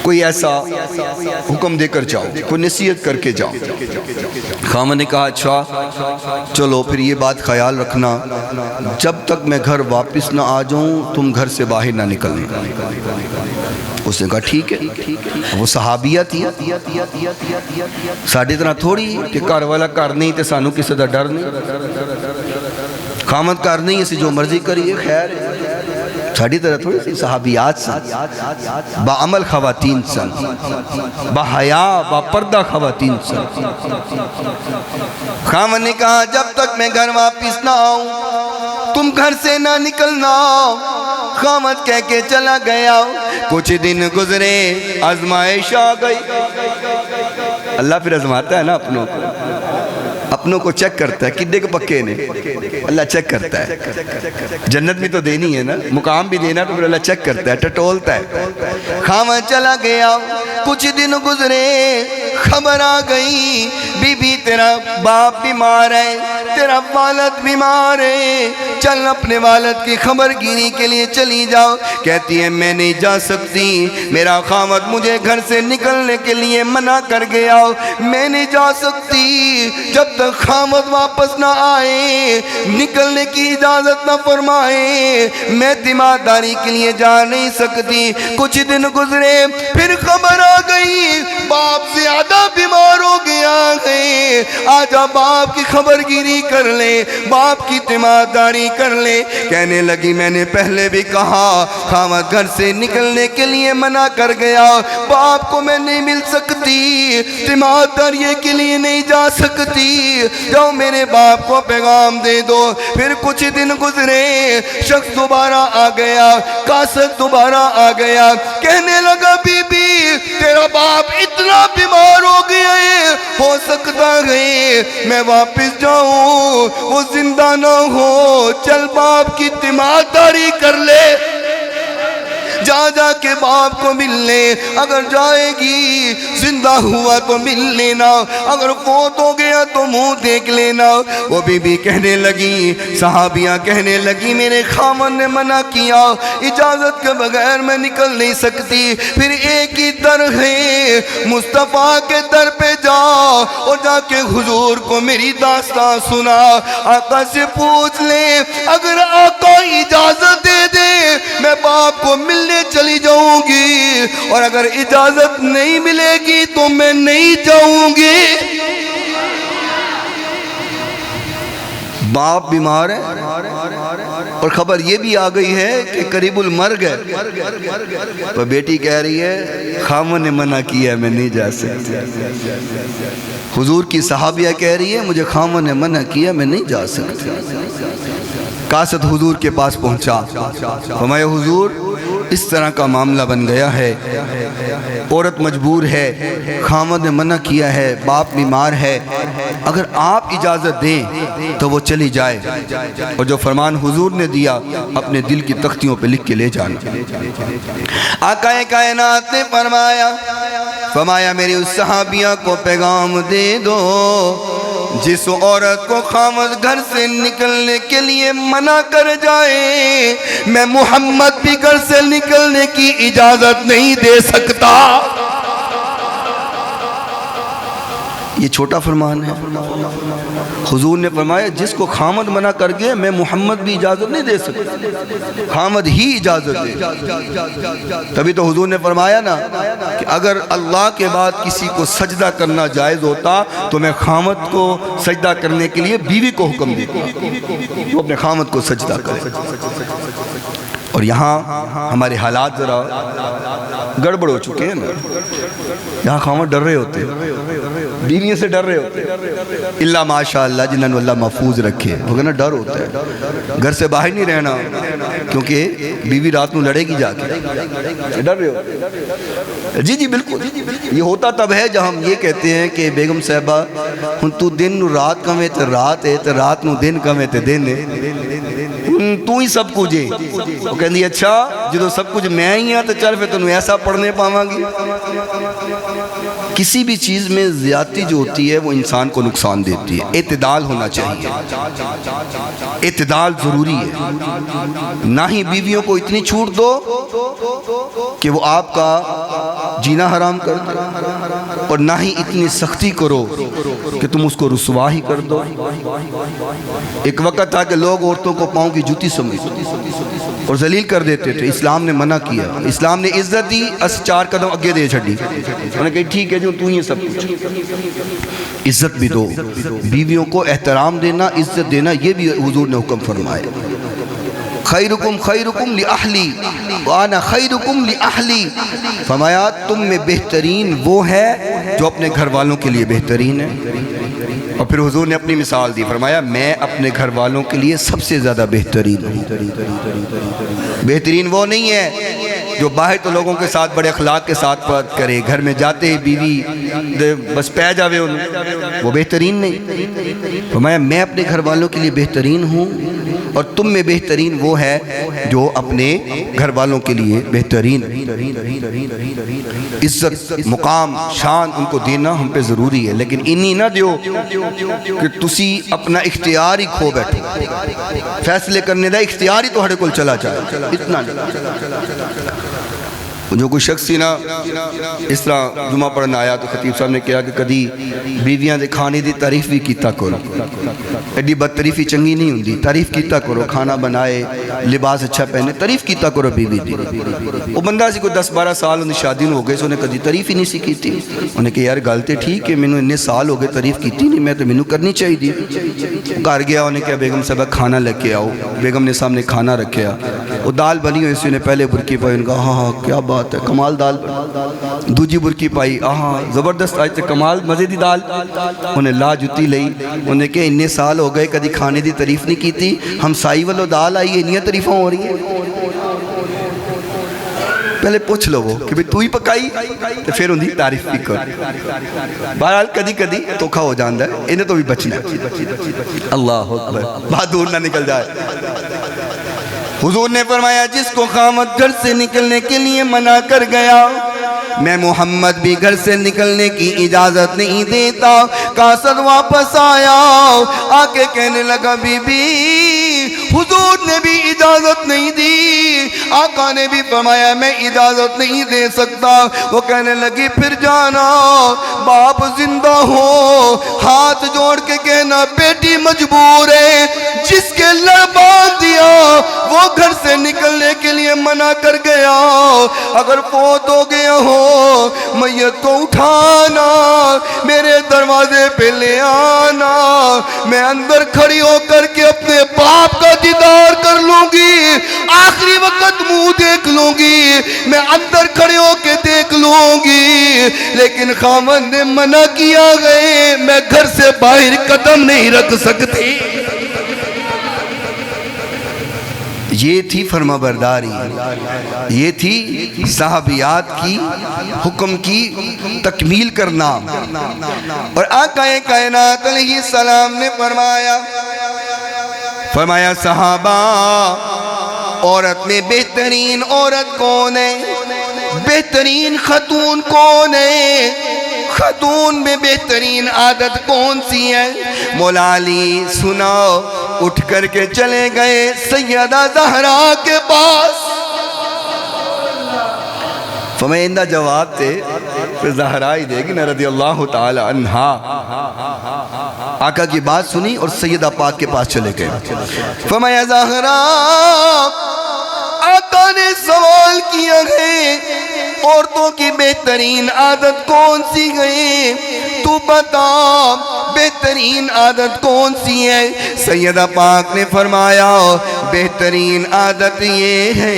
کوئی ایسا حکم دے کر جاؤ، کوئی نصیحت کر کے جاؤ۔ خامن نے کہا اچھا چلو پھر یہ بات خیال رکھنا جب تک میں گھر واپس نہ آ جاؤں تم گھر سے باہر نہ نکلنا۔ اس نے کہا ٹھیک ہے۔ وہ صحابیہ تھی، ساڑھے طرح تھوڑی کہ گھر والا کر نہیں تے سانو کسی دا ڈر نہیں، خامد کر نہیں اسی جو مرضی کریے خیر ہے، ساڑھی طرح تھوڑی سی صحابیات سن، با عمل خواتین سن، با حیا با پردہ خواتین سن۔ خامن نے کہا جب تک میں گھر واپس نہ آؤں تم گھر سے نہ نکلنا۔ خامد کہہ کے چلا گیا، کچھ دن گزرے، آزمائش آ گئی۔ اللہ پھر آزماتا ہے نا اپنوں کو چیک کرتا ہے، کڈے کے پکے نے اللہ چیک کرتا ہے، جنت بھی تو دینی ہے نا، مقام بھی دینا تو پھر اللہ چیک کرتا ہے، ٹٹولتا ہے۔ خامد چلا گیا، کچھ دن گزرے، خبر آ گئی بی بی تیرا باپ بیمار ہے، تیرا والد بیمار ہے، چل اپنے والد کی خبر گیری کے لیے چلی جاؤ۔ کہتی ہے میں نہیں جا سکتی، میرا خامد مجھے گھر سے نکلنے کے لیے منع کر گیا، میں نہیں جا سکتی، جب تک خامد واپس نہ آئے، نکلنے کی اجازت نہ فرمائے، میں تیمارداری کے لیے جا نہیں سکتی۔ کچھ دن گزرے، پھر خبر آ گئی باپ زیادہ بیمار ہو گیا ہے، آجا باپ کی خبر گیری کر لے، باپ کی تیمارداری کر لے۔ کہنے لگی میں نے پہلے بھی کہا خامد گھر سے نکلنے کے لیے منع کر گیا، باپ کو میں نہیں مل سکتی، تیمارداری کے لیے نہیں جا سکتی، جاؤ میرے باپ کو پیغام دے دو۔ پھر کچھ دن گزرے، شخص دوبارہ آ گیا، قاصد دوبارہ آ گیا، کہنے لگا بی بی تیرا باپ اتنا بیمار ہو گیا ہے، ہو سکتا ہے میں واپس جاؤں وہ زندہ نہ ہو، چل باپ کی تیمارداری کر لے، جا کے باپ کو مل لے، اگر جائے گی زندہ ہوا تو مل لینا، اگر فوت ہو گیا تو منہ دیکھ لینا۔ وہ بی بی کہنے لگی، صحابیاں کہنے لگی میرے خامن نے منع کیا، اجازت کے بغیر میں نکل نہیں سکتی، پھر ایک ہی در ہے، مصطفیٰ کے در پہ جا اور جا کے حضور کو میری داستان سنا، آقا سے پوچھ لے، اگر آقا اجازت دے دے میں باپ کو ملنے چلی جاؤں گی، اور اگر اجازت نہیں ملے گی تو میں نہیں جاؤں گی۔ باپ بیمار ہے اور خبر یہ بھی آ گئی ہے کہ قریب المرگ ہے، تو بیٹی کہہ رہی ہے خامن نے منع کیا میں نہیں جا سکتی، حضور کی صحابیہ کہہ رہی ہے مجھے خامن نے منع کیا میں نہیں جا سکتی۔ قاصد حضور کے پاس پہنچا، فرمایا حضور اس طرح کا معاملہ بن گیا ہے، عورت مجبور ہے، خامد نے منع کیا ہے، باپ بیمار ہے، اگر آپ اجازت دیں تو وہ چلی جائے، اور جو فرمان حضور نے دیا اپنے دل کی تختیوں پہ لکھ کے لے جانا۔ آقا کائنات نے فرمایا میری اس صحابیہ کو پیغام دے دو، جس عورت کو خاوند گھر سے نکلنے کے لیے منع کر جائے میں محمد بھی گھر سے نکلنے کی اجازت نہیں دے سکتا۔ یہ چھوٹا فرمان ہے۔ حضور نے فرمایا جس کو خامد منع کر گئے میں محمد بھی اجازت نہیں دے سکتا، خامد ہی اجازت دے۔ تبھی تو حضور نے فرمایا نا کہ اگر اللہ کے بعد کسی کو سجدہ کرنا جائز ہوتا تو میں خامد کو سجدہ کرنے کے لیے بیوی کو حکم دیتا، وہ اپنے خامد کو سجدہ کرے۔ اور یہاں ہمارے حالات ذرا گڑبڑ ہو چکے ہیں نا، یہاں خامد ڈر رہے ہوتے ہیں، بیویوں سے ڈر رہے ہوتے ہیں، اللہ ماشاءاللہ جنہوں نے اللہ محفوظ رکھے، وہ کہنا ڈر ہوتا ہے، گھر سے باہر نہیں رہنا کیونکہ بیوی رات میں لڑے گی جا کے، ڈر رہے ہوتے ہیں۔ جی بالکل یہ ہوتا تب ہے جب ہم یہ کہتے ہیں کہ بیگم صاحبہ ہن تو دن نو رات کمے تے رات ہے تے رات نو دن کمے تے دن ہے، تو ہی سب کچھ ہے۔ وہ کہندی اچھا جدو سب کچھ میں ہی ہاں تو چل پھر تنوں ایسا پڑھنے پاواں گی۔ کسی بھی چیز میں زیادتی جو ہوتی ہے وہ انسان کو نقصان دیتی ہے، اعتدال ہونا چاہیے، اعتدال ضروری ہے۔ نہ ہی بیویوں کو اتنی چھوٹ دو کہ وہ آپ کا جینا حرام کر دو، اور نہ ہی اتنی سختی کرو کہ تم اس کو رسوا ہی کر دو۔ ایک وقت تھا کہ لوگ عورتوں کو پاؤں کی جوتی سمجھتے اور ذلیل کر دیتے تھے، اسلام نے منع کیا، اسلام نے عزت دی، اس 4 قدم اگے دے چھڑی، انہوں نے کہا ٹھیک ہے جو تو ہی سب کچھ۔ عزت بھی دو، بیویوں کو احترام دینا، عزت دینا، یہ بھی حضور نے حکم فرمایا۔ خیرکم خیرکم لأہلی وانا خیرکم لأہلی، فرمایا تم میں بہترین وہ ہے جو اپنے گھر والوں کے لیے بہترین ہے۔ اور پھر حضور نے اپنی مثال دی، فرمایا میں اپنے گھر والوں کے لیے سب سے زیادہ بہترین ہوں۔ بہترین وہ نہیں ہے جو باہر تو لوگوں کے ساتھ بڑے اخلاق کے ساتھ بات کرے، گھر میں جاتے ہی بیوی بس پہ جاوے انہوں، وہ بہترین نہیں۔ فرمایا میں اپنے گھر والوں کے لیے بہترین ہوں، اور تم میں بہترین وہ ہے جو اپنے گھر والوں کے لیے بہترین۔ عزت مقام شان ان کو دینا ہم پہ ضروری ہے، لیکن انہی نہ دیو کہ تسی اپنا اختیار ہی کھو بیٹھو، فیصلے کرنے دا اختیار ہی تو ہڑے کل چلا جائے، اتنا نہیں۔ جو کوئی شخص سی نا اس طرح جمعہ پڑھنا آیا تو خطیب صاحب نے کہا کہ کدی بیویاں دے کھانے دی تعریف بھی کیتا کرو، ایڈی بد تعریفی چنگی نہیں ہوندی، تعریف کیتا کرو، کھانا بنائے، لباس اچھا پہنے، تعریف کیتا کرو بیوی دی۔ وہ بندہ سی کوئی 10-12 سال انہیں شادی ہو گئے، سو انہیں کدی تعریف ہی نہیں سی کیتی، انہیں کہا یار گلتے ٹھیک ہے، میں نے سال ہو گئے تعریف کیتی نہیں، میں تو میں کرنی چاہیے دی۔ گھر گیا انہیں کہا بیگم صاحبہ کھانا لے کے آؤ، بیگم نے سامنے کھانا رکھیا، وہ دال بنی ہوئی، انہیں پہلے برکی پائی، انہوں نے کہا ہاں کیا بات ہے کمال دال، دوجی برکی پائی آہاں زبردست آج تے کمال مزے دی دال، انہیں لا جتی لئی، انہیں کہا اننے سال ہو گئے کدی کھانے دی تعریف نہیں کی تھی، ہم سائی والو دال آئی ہے انہیں تعریفوں ہو رہی ہیں۔ پہلے پوچھ لو وہ کہ تو ہی پکائی تو پھر ان دی تعریف بھی کر۔ بہرحال کدی کدی توکھا ہو جاندہ ہے، انہیں تو بھی بچنا ہے، اللہ اکبر، بات دور نہ نکل جائے۔ حضور نے فرمایا جس کو خامد گھر سے نکلنے کے لیے منع کر گیا میں محمد بھی گھر سے نکلنے کی اجازت نہیں دیتا۔ قاصد واپس آیا، آکے کہنے لگا بی بی حضور نے بھی اجازت نہیں دی، آقا نے بھی فرمایا میں اجازت نہیں دے سکتا۔ وہ کہنے لگی پھر جانا، باپ زندہ ہو ہاتھ جوڑ کے کہنا بیٹی مجبور ہے، جس کے لڑ باندھ دیا وہ گھر سے نکلنے کے لیے منع کر گیا، اگر فوت ہو گیا ہو میت کو اٹھانا، میرے دروازے پہ لے آنا، میں اندر کھڑی ہو کر کے اپنے باپ کا دیدار کر لوں گی، آخری وقت منہ دیکھ لوں گی، میں اندر کھڑے ہو کے دیکھ لوں گی، لیکن خاوند نے منع کیا گئے میں گھر سے باہر قدم نہیں رکھ سکتی۔ یہ تھی فرما برداری، یہ تھی صحابیات کی حکم کی تکمیل کرنا۔ اور آقا کائنات علیہ السلام نے فرمایا صحابہ عورت میں بہترین عورت کون ہے، بہترین خاتون کون ہے؟ خاتون میں بہترین عادت کون سی ہے؟ مولا علی سناؤ۔ اٹھ کر کے چلے گئے سیدہ زہرا کے پاس۔ فرمائندہ جواب تے پھر زہرا ہی دے گی نا رضی اللہ تعالی عنہا۔ آقا کی بات سنی اور سیدہ پاک کے پاس چلے گئے۔ فرمایا زہرا، آقا نے سوال کیا ہے عورتوں کی بہترین عادت کون سی ہے، تو بتا بہترین عادت کون سی ہے؟ سیدہ پاک نے فرمایا بہترین عادت یہ ہے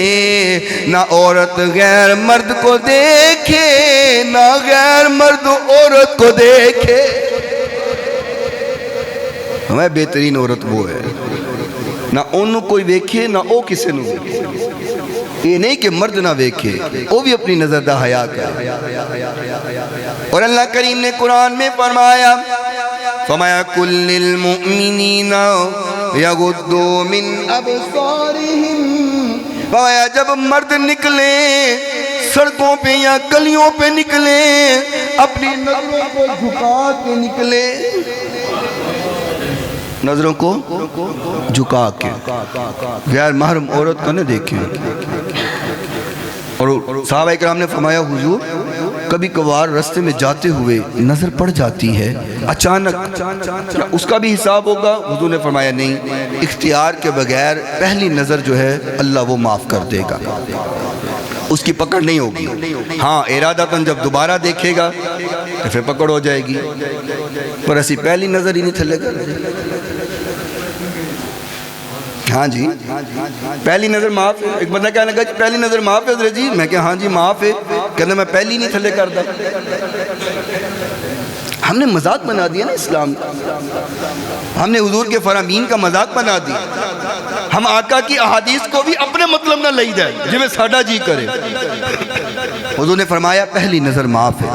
نہ عورت غیر مرد کو دیکھے نہ غیر مرد عورت کو دیکھے۔ ہمیں بہترین عورت وہ ہے نہ انہوں کوئی ویکھے نہ او کسے نو ویکھے۔ یہ نہیں کہ مرد نہ ویکھے، وہ بھی اپنی نظر دا حیا کرے۔ اور اللہ کریم نے قرآن میں فرمایا کُلِّ الْمُؤْمِنِينَ يَغُضُّوا مِنْ أَبْصَارِهِمْ۔ فرمایا جب مرد نکلے سڑکوں پہ یا گلیوں پہ نکلے اپنی نظروں کو جھکا کے نکلے، نظروں کو جھکا کے، غیر محرم عورت کو نہ دیکھیں۔ اور صحابہ اکرام نے فرمایا حضور کبھی کبھار رستے میں جاتے ہوئے نظر پڑ جاتی ہے اچانک، کیا اس کا بھی حساب ہوگا؟ حضور نے فرمایا نہیں، اختیار کے بغیر پہلی نظر جو ہے اللہ وہ معاف کر دے گا، اس کی پکڑ نہیں ہوگی۔ ہاں ارادتاً جب دوبارہ دیکھے گا تو پھر پکڑ ہو جائے گی، پر ایسی پہلی نظر ہی نہیں تھلے گا۔ ہاں جی پہلی نظر معاف ہے۔ ایک بندہ کہنے لگا پہلی نظر معاف ہے حضرت جی، میں کہا ہاں جی معاف ہے، کہنا میں پہلی نہیں تھلے کردا۔ ہم نے مذاق بنا دیا نا اسلام کا، ہم نے حضور کے فرامین کا مذاق بنا دیا۔ ہم آقا کی احادیث کو بھی اپنے مطلب نہ لئی جائے جی میں ساڈا جی کرے۔ حضور نے فرمایا پہلی نظر معاف ہے،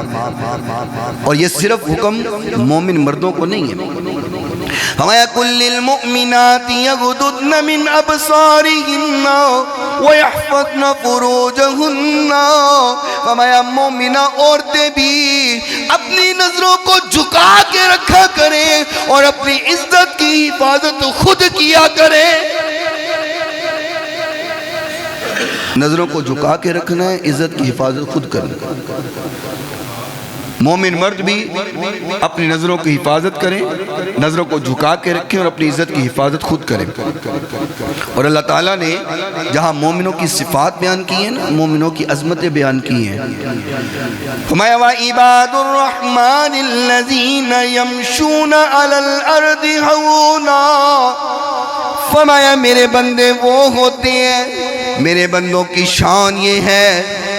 اور یہ صرف حکم مومن مردوں کو نہیں ہے۔ فرمایا کُلِّ الْمُؤْمِنَاتِ يَغْضُضْنَ مِنْ أَبْصَارِهِنَّ وَيَحْفَظْنَ فُرُوجَهُنَّ۔ فرمایا مومنہ عورتیں بھی اپنی نظروں کو جھکا کے رکھا کریں اور اپنی عزت کی حفاظت خود کیا کریں۔ نظروں کو جھکا کے رکھنا ہے، عزت کی حفاظت خود کرنا۔ مومن مرد بھی اپنی نظروں کی حفاظت کریں، نظروں کو جھکا کے رکھیں اور اپنی عزت کی حفاظت خود کریں۔ اور اللہ تعالیٰ نے جہاں مومنوں کی صفات بیان کی ہیں نا، مومنوں کی عظمتیں بیان کی ہیں، فرمایا وَعِبَادُ الرَّحْمَنِ الَّذِينَ يَمْشُونَ عَلَى الْأَرْضِ هَوْنًا۔ فرمایا میرے بندے وہ ہوتے ہیں، میرے بندوں کی شان یہ ہے،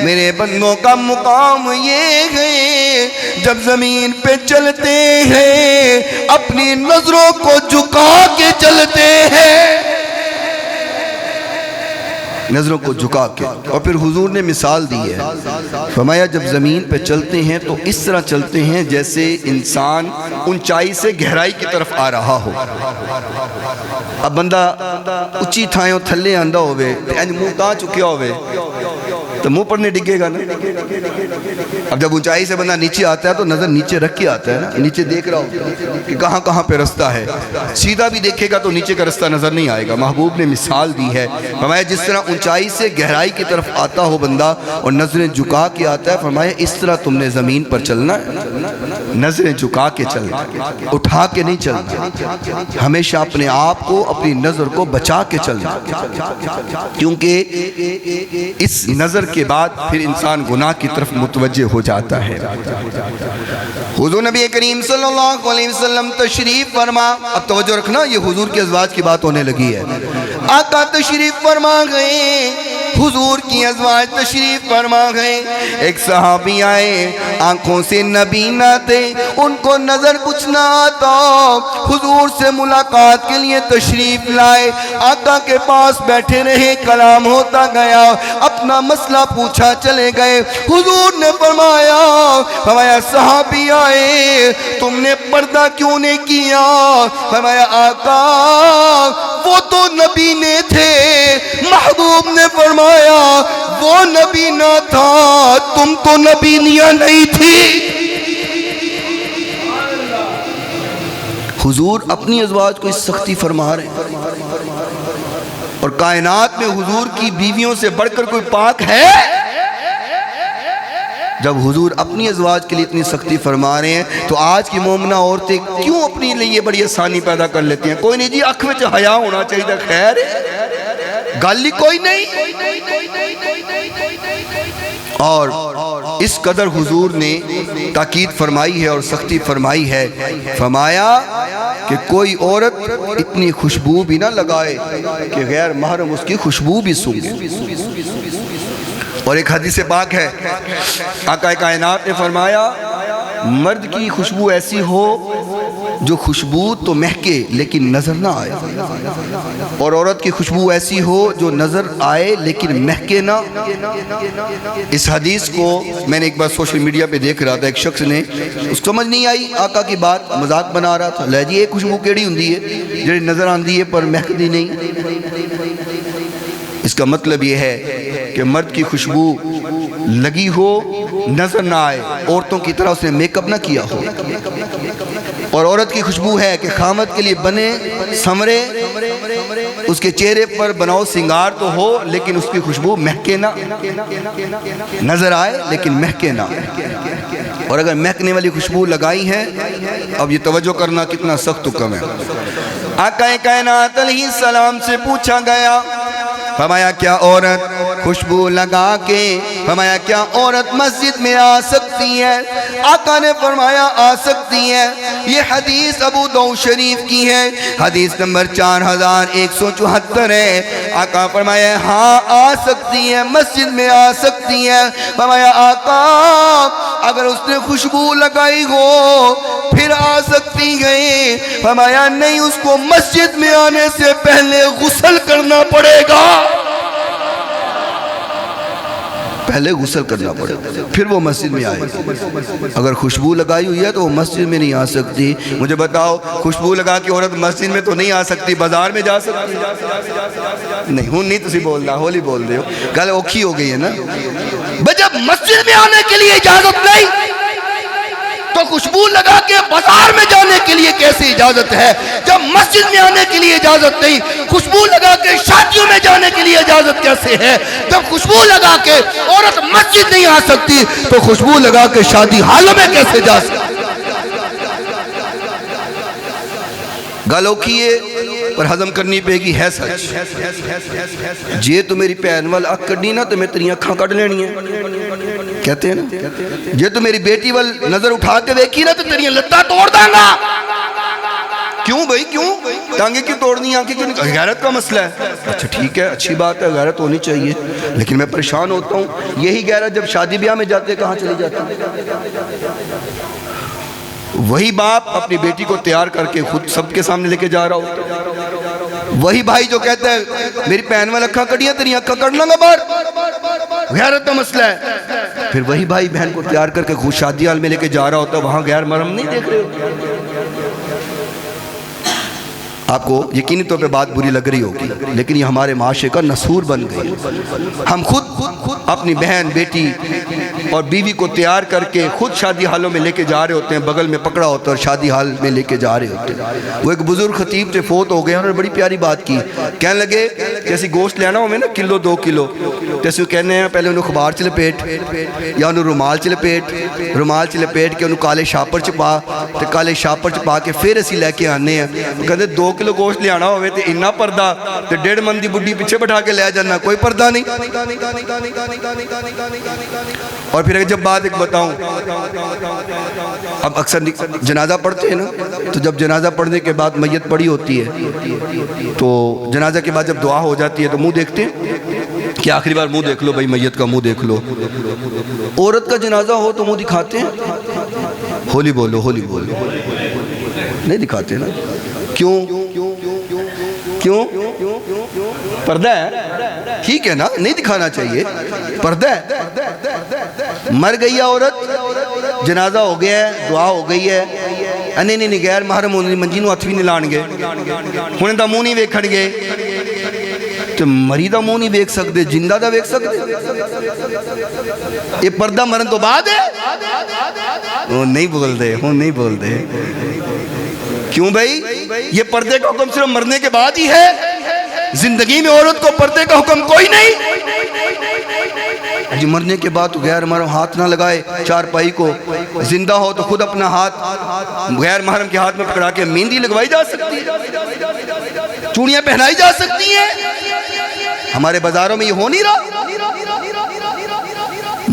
میرے بندوں کا مقام یہ ہے، جب زمین پہ چلتے ہیں اپنی نظروں کو جھکا کے چلتے ہیں، نظروں کو جھکا کے۔ اور پھر حضور نے مثال دی ہے، فرمایا جب زمین پہ چلتے ہیں تو اس طرح چلتے ہیں جیسے انسان اونچائی سے گہرائی کی طرف آ رہا ہو۔ اب بندہ اچھی تھائیوں تھلے آندہ ہوئے منہ تا چکیا ہوئے تو منہ پڑنے ڈگے گا نا۔ اب جب اونچائی سے بندہ نیچے آتا ہے تو نظر نیچے رکھ کے آتا ہے نا، نیچے دیکھ رہا ہوتا ہے کہ کہاں کہاں پہ رستہ ہے، سیدھا بھی دیکھے گا تو نیچے کا رستہ نظر نہیں آئے گا۔ محبوب نے مثال دی ہے، فرمایا جس طرح اونچائی سے گہرائی کی طرف آتا ہو بندہ اور نظریں جھکا کے آتا ہے، فرمایا اس طرح تم نے زمین پر چلنا ہے، نظریں جھکا کے چلنا، اٹھا کے نہیں چلنا، ہمیشہ اپنے آپ کو اپنی نظر کو بچا کے چلنا، کیونکہ اس نظر کے بعد پھر انسان گناہ کی طرف متوجہ ہو جاتا ہے۔ حضور نبی کریم صلی اللہ علیہ وسلم تشریف فرما، اب توجہ رکھنا یہ حضور کے ازواج کی بات ہونے لگی ہے۔ آقا تشریف فرما گئے، حضور کی ازواج تشریف فرما گئے، ایک صحابی آئے آنکھوں سے نبینا تھے، ان کو نظر کچھ نہ آتا، حضور سے ملاقات کے لیے تشریف لائے، آقا کے پاس بیٹھے رہے، کلام ہوتا گیا، اپنا مسئلہ پوچھا چلے گئے۔ حضور نے فرمایا صحابی آئے تم نے پردہ کیوں نہیں کیا؟ فرمایا آقا وہ تو نبی نے تھے۔ محبوب نے فرمایا وہ نبی نہ تھا، تم تو نبی نہیں تھی۔ حضور اپنی ازواج کو اس سختی فرما رہے ہیں، اور کائنات میں حضور کی بیویوں سے بڑھ کر کوئی پاک ہے؟ جب حضور اپنی ازواج کے لیے اتنی سختی فرما رہے ہیں تو آج کی مومنہ عورتیں کیوں اپنی لیے بڑی آسانی پیدا کر لیتی ہیں؟ کوئی نہیں جی، اکھ وچ حیا ہونا چاہیے، خیر گل ہی کوئی نہیں۔ اور اس قدر حضور نے تاکید فرمائی ہے اور سختی فرمائی ہے، فرمایا کہ کوئی عورت اتنی خوشبو بھی نہ لگائے کہ غیر محرم اس کی خوشبو بھی سونگے۔ اور ایک حدیث پاک ہے، آقا کائنات نے فرمایا مرد کی خوشبو ایسی ہو جو خوشبو تو مہکے لیکن نظر نہ آئے، اور عورت کی خوشبو ایسی ہو جو نظر آئے لیکن مہکے نہ۔ اس حدیث کو میں نے ایک بار سوشل میڈیا پہ دیکھ رہا تھا، ایک شخص نے اس کو سمجھ نہیں آئی، آقا کی بات مذاق بنا رہا تھا، لے جی ایک خوشبو کیڑی ہوندی ہے جڑی نظر آندی ہے پر مہکدی نہیں۔ اس کا مطلب یہ ہے کہ مرد کی خوشبو لگی ہو نظر نہ آئے، عورتوں کی طرح اس نے میک اپ نہ کیا ہو، اور عورت کی خوشبو ہے کہ خامد کے لیے بنے سمرے، اس کے چہرے پر بناؤ سنگار تو ہو لیکن اس کی خوشبو مہکے نہ، نظر آئے لیکن مہکے نہ۔ اور اگر مہکنے والی خوشبو لگائی ہے، اب یہ توجہ کرنا کتنا سخت حکم ہے۔ آقا کائنات علیہ السلام سے پوچھا گیا، فرمایا کیا عورت خوشبو لگا کے، فرمایا کیا عورت مسجد میں آ سکتی ہے؟ آقا نے فرمایا آ سکتی ہے۔ یہ حدیث ابو داؤد شریف کی ہے، حدیث نمبر 4174 ہے۔ آقا فرمایا ہاں آ سکتی ہے، مسجد میں آ سکتی ہے۔ فرمایا آقا اگر اس نے خوشبو لگائی ہو پھر آ سکتی ہے؟ فرمایا نہیں، اس کو مسجد میں آنے سے پہلے غسل کرنا پڑے گا، پہلے غسل کرنا پڑے گا پھر وہ مسجد میں آئے۔ اگر خوشبو لگائی ہوئی ہے تو وہ مسجد میں نہیں آ سکتی۔ مجھے بتاؤ، خوشبو لگا کے عورت مسجد میں تو نہیں آ سکتی، بازار میں جا سکتی؟ نہیں، ہوں نہیں تسی بولنا، ہولی بول رہے ہو، گل اوکھی ہو گئی ہے نا۔ جب مسجد میں آنے کے لیے اجازت نہیں تو خوشبو لگا کے بازار میں جانے کے لیے کیسی اجازت ہے؟ جب مسجد میں آنے کے لیے اجازت نہیں، خوشبو لگا کے شادیوں میں جانے کے لیے اجازت کیسے ہے؟ جب خوشبو لگا کے عورت مسجد نہیں آ سکتی تو خوشبو لگا کے شادی حالوں میں کیسے جا سکتی؟ گالو کیے پر ہضم کرنی پے گی، ہے سچ۔ جے تو میری پہن وال اکھ کڈی نا تو میں تیری اکھاں کڈ لینی ہیں، کہتے ہیں نا۔ جے تو میری بیٹی وال نظر اٹھا کے دیکھی نا تو تیری لتاں توڑ داں گا۔ کیوں بھائی کیوں؟ ٹانگیں کیوں توڑنی، آنکھیں کیوں نہیں؟ غیرت کا مسئلہ ہے۔ اچھا ٹھیک ہے، اچھی بات ہے، غیرت ہونی چاہیے، لیکن میں پریشان ہوتا ہوں یہی غیرت جب شادی بیاہ میں جاتے کہاں چلی جاتی؟ وہی باپ اپنی بیٹی کو تیار کر کے خود سب کے سامنے لے کے جا رہا ہوتا، وہی بھائی جو کہتا ہے میری پہن والا اکھاں کڑیاں تیری اکھاں کڑ لوں گا باہر، غیرت کا مسئلہ ہے۔ پھر وہی بھائی بہن کو تیار کر کے خود شادی حال میں لے کے جا رہا ہوتا، وہاں غیر محرم نہیں دیکھ رہے ہوتے۔ آپ کو یقینی طور پہ بات بری لگ رہی ہوگی، لیکن یہ ہمارے معاشرے کا نسور بن گئی۔ ہم خود اپنی بہن بیٹی اور بیوی کو تیار کر کے خود شادی حالوں میں لے کے جا رہے ہوتے ہیں، بغل میں پکڑا ہوتا ہے اور شادی حال میں لے کے جا رہے ہوتے ہیں۔ وہ ایک بزرگ خطیب تھے، فوت ہو گئے، انہوں نے بڑی پیاری بات کی، کہنے لگے جیسے گوشت لینا ہمیں نا کلو 2 کلو، جیسے وہ کہنے ہیں پہلے انہوں اخبار چ لپیٹ یا انہوں رومال چ لپیٹ کے انہوں کالے شاپر چ پا، تے کالے شاپر چ پا کے پھر اسی لے کے آنے ہیں۔ وہ کہتے 2 کلو گوشت لے آنا ہوئے تے انہا پردہ تے 1.5 من دی بڈی پیچھے بٹھا کے لے جانا، کوئی پردہ نہیں۔ اور پھر جب بات ایک بتاؤں، اب اکثر جنازہ پڑھتے ہیں نا، تو جب جنازہ پڑھنے کے بعد میت پڑی ہوتی ہے تو جنازہ کے بعد جب دعا ہو جاتی ہے تو منہ دیکھتے ہیں کہ آخری بار منہ دیکھ لو بھائی، میت کا منہ دیکھ لو۔ عورت کا جنازہ ہو تو منہ دکھاتے ہیں؟ ہولی بولو، ہولی بولو، نہیں دکھاتے نا۔ کیوں؟ کیوں؟ پردہ ہے، ٹھیک ہے نا، نہیں دکھانا چاہیے، پردہ ہے۔ مر گئی ہے عورت، جنازہ ہو گیا ہے، دعا ہو گئی ہے، نہیں غیر محرم ہونے منجی نو ہاتھ بھی نہیں لان گے، ہن دا منہ نہیں ویکھن گے، تو مری دا منہ نہیں ویکھ سکتے، جندہ دا ویکھ سکتے؟ یہ پردہ مرن تو بعد ہے؟ وہ نہیں بول دے، وہ نہیں بول دے۔ کیوں بھائی؟ یہ پردے کا حکم صرف مرنے کے بعد ہی ہے، زندگی میں عورت کو پردے کا حکم کوئی نہیں۔ جی مرنے کے بعد تو غیر محرم ہاتھ نہ لگائے چارپائی کو، زندہ ہو تو خود اپنا ہاتھ غیر محرم کے ہاتھ میں پکڑا کے مہندی لگوائی جا سکتی ہے، چوڑیاں پہنائی جا سکتی ہیں۔ ہمارے بازاروں میں یہ ہو نہیں رہا،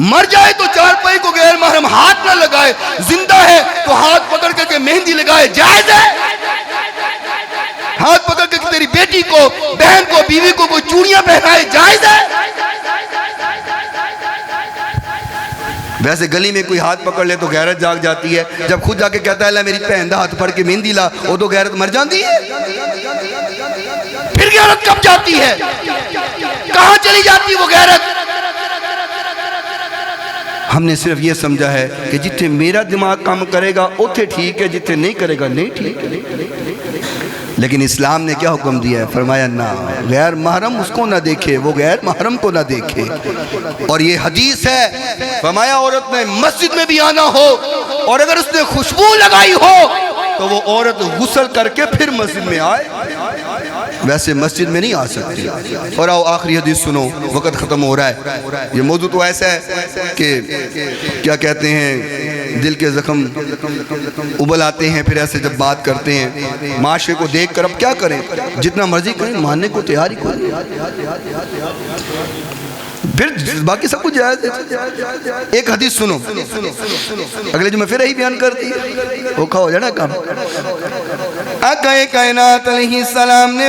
مر جائے تو چارپائی کو غیر محرم ہاتھ نہ لگائے، زندہ ہے تو ہاتھ پکڑ کے مہندی لگائے، جائز ہے؟ ہاتھ پکڑ کے تیری بیٹی کو، بہن کو، بیوی کو کوئی چوڑیاں پہنائے، جائز ہے؟ ویسے گلی میں کوئی ہاتھ پکڑ لے تو غیرت جاگ جاتی ہے، جب خود جا کے کہتا ہے لے میری بہن دا ہاتھ پکڑ کے مہندی لا، وہ تو غیرت مر جاتی ہے۔ پھر غیرت کب جاتی ہے؟ کہاں چلی جاتی وہ غیرت؟ ہم نے صرف یہ سمجھا ہے کہ جتنے میرا دماغ کام کرے گا اتنے ٹھیک ہے، جتنے نہیں کرے گا نہیں ٹھیک ہے۔ لیکن اسلام نے کیا حکم دیا ہے؟ فرمایا نہ، غیر محرم اس کو نہ دیکھے، وہ غیر محرم کو نہ دیکھے۔ اور یہ حدیث ہے، فرمایا عورت نے مسجد میں بھی آنا ہو اور اگر اس نے خوشبو لگائی ہو تو وہ عورت غسل کر کے پھر مسجد میں آئے، ویسے مسجد میں نہیں آ سکتی۔ اور آؤ آخری حدیث سنو، وقت ختم ہو رہا ہے۔ یہ موضوع تو ایسا ہے کہ کیا کہتے ہیں، دل کے زخم ابل آتے ہیں پھر ایسے جب بات کرتے ہیں۔ معاشرے کو دیکھ کر اب کیا کریں، جتنا مرضی کریں ماننے کو تیار ہی کوئی، پھر باقی سب کچھ جائز ہے۔ ایک حدیث سنو، اگلے جو میں پھر یہی بیان کر دی، اوکھا ہو جانا کام۔ آقا کائنات علیہ السلام نے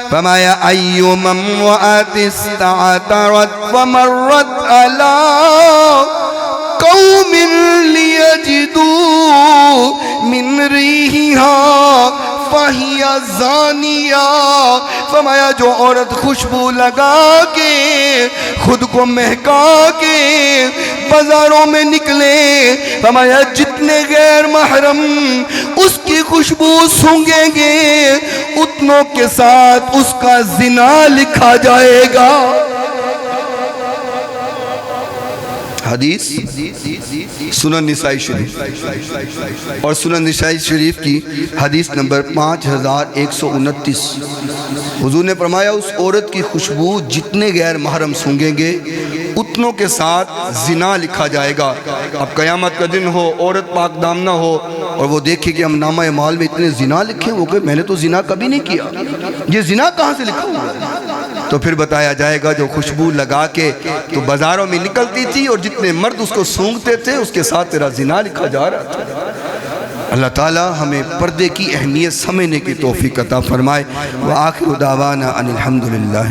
فرمایا ایوم امرأت استعطرت ومرت علی قوم لیجدوا من ریحہا فہی زانیہ، فرمایا جو عورت خوشبو لگا کے خود کو مہکا کے بازاروں میں نکلے، فرمایا جتنے غیر محرم اس کی خوشبو سونگیں گے اتنوں کے ساتھ اس کا زنا لکھا جائے گا۔ حدیث سنن نسائی شریف، اور سنن نسائی شریف کی حدیث نمبر 5129۔ حضور نے فرمایا اس عورت کی خوشبو جتنے غیر محرم سونگیں گے اتنوں کے ساتھ زنا لکھا جائے گا۔ اب قیامت کا دن ہو، عورت پاک دامنہ ہو اور وہ دیکھے کہ ہم نامہ اعمال میں اتنے زنا لکھے، وہ کہ میں نے تو زنا کبھی نہیں کیا، یہ زنا کہاں سے لکھا ہوا ہے؟ تو پھر بتایا جائے گا جو خوشبو لگا کے تو بازاروں میں نکلتی تھی اور جتنے مرد اس کو سونگتے تھے اس کے ساتھ تیرا زنا لکھا جا رہا تھا۔ اللہ تعالی ہمیں پردے کی اہمیت سمجھنے کی توفیق عطا فرمائے۔ وآخر دعوانا ان الحمدللہ۔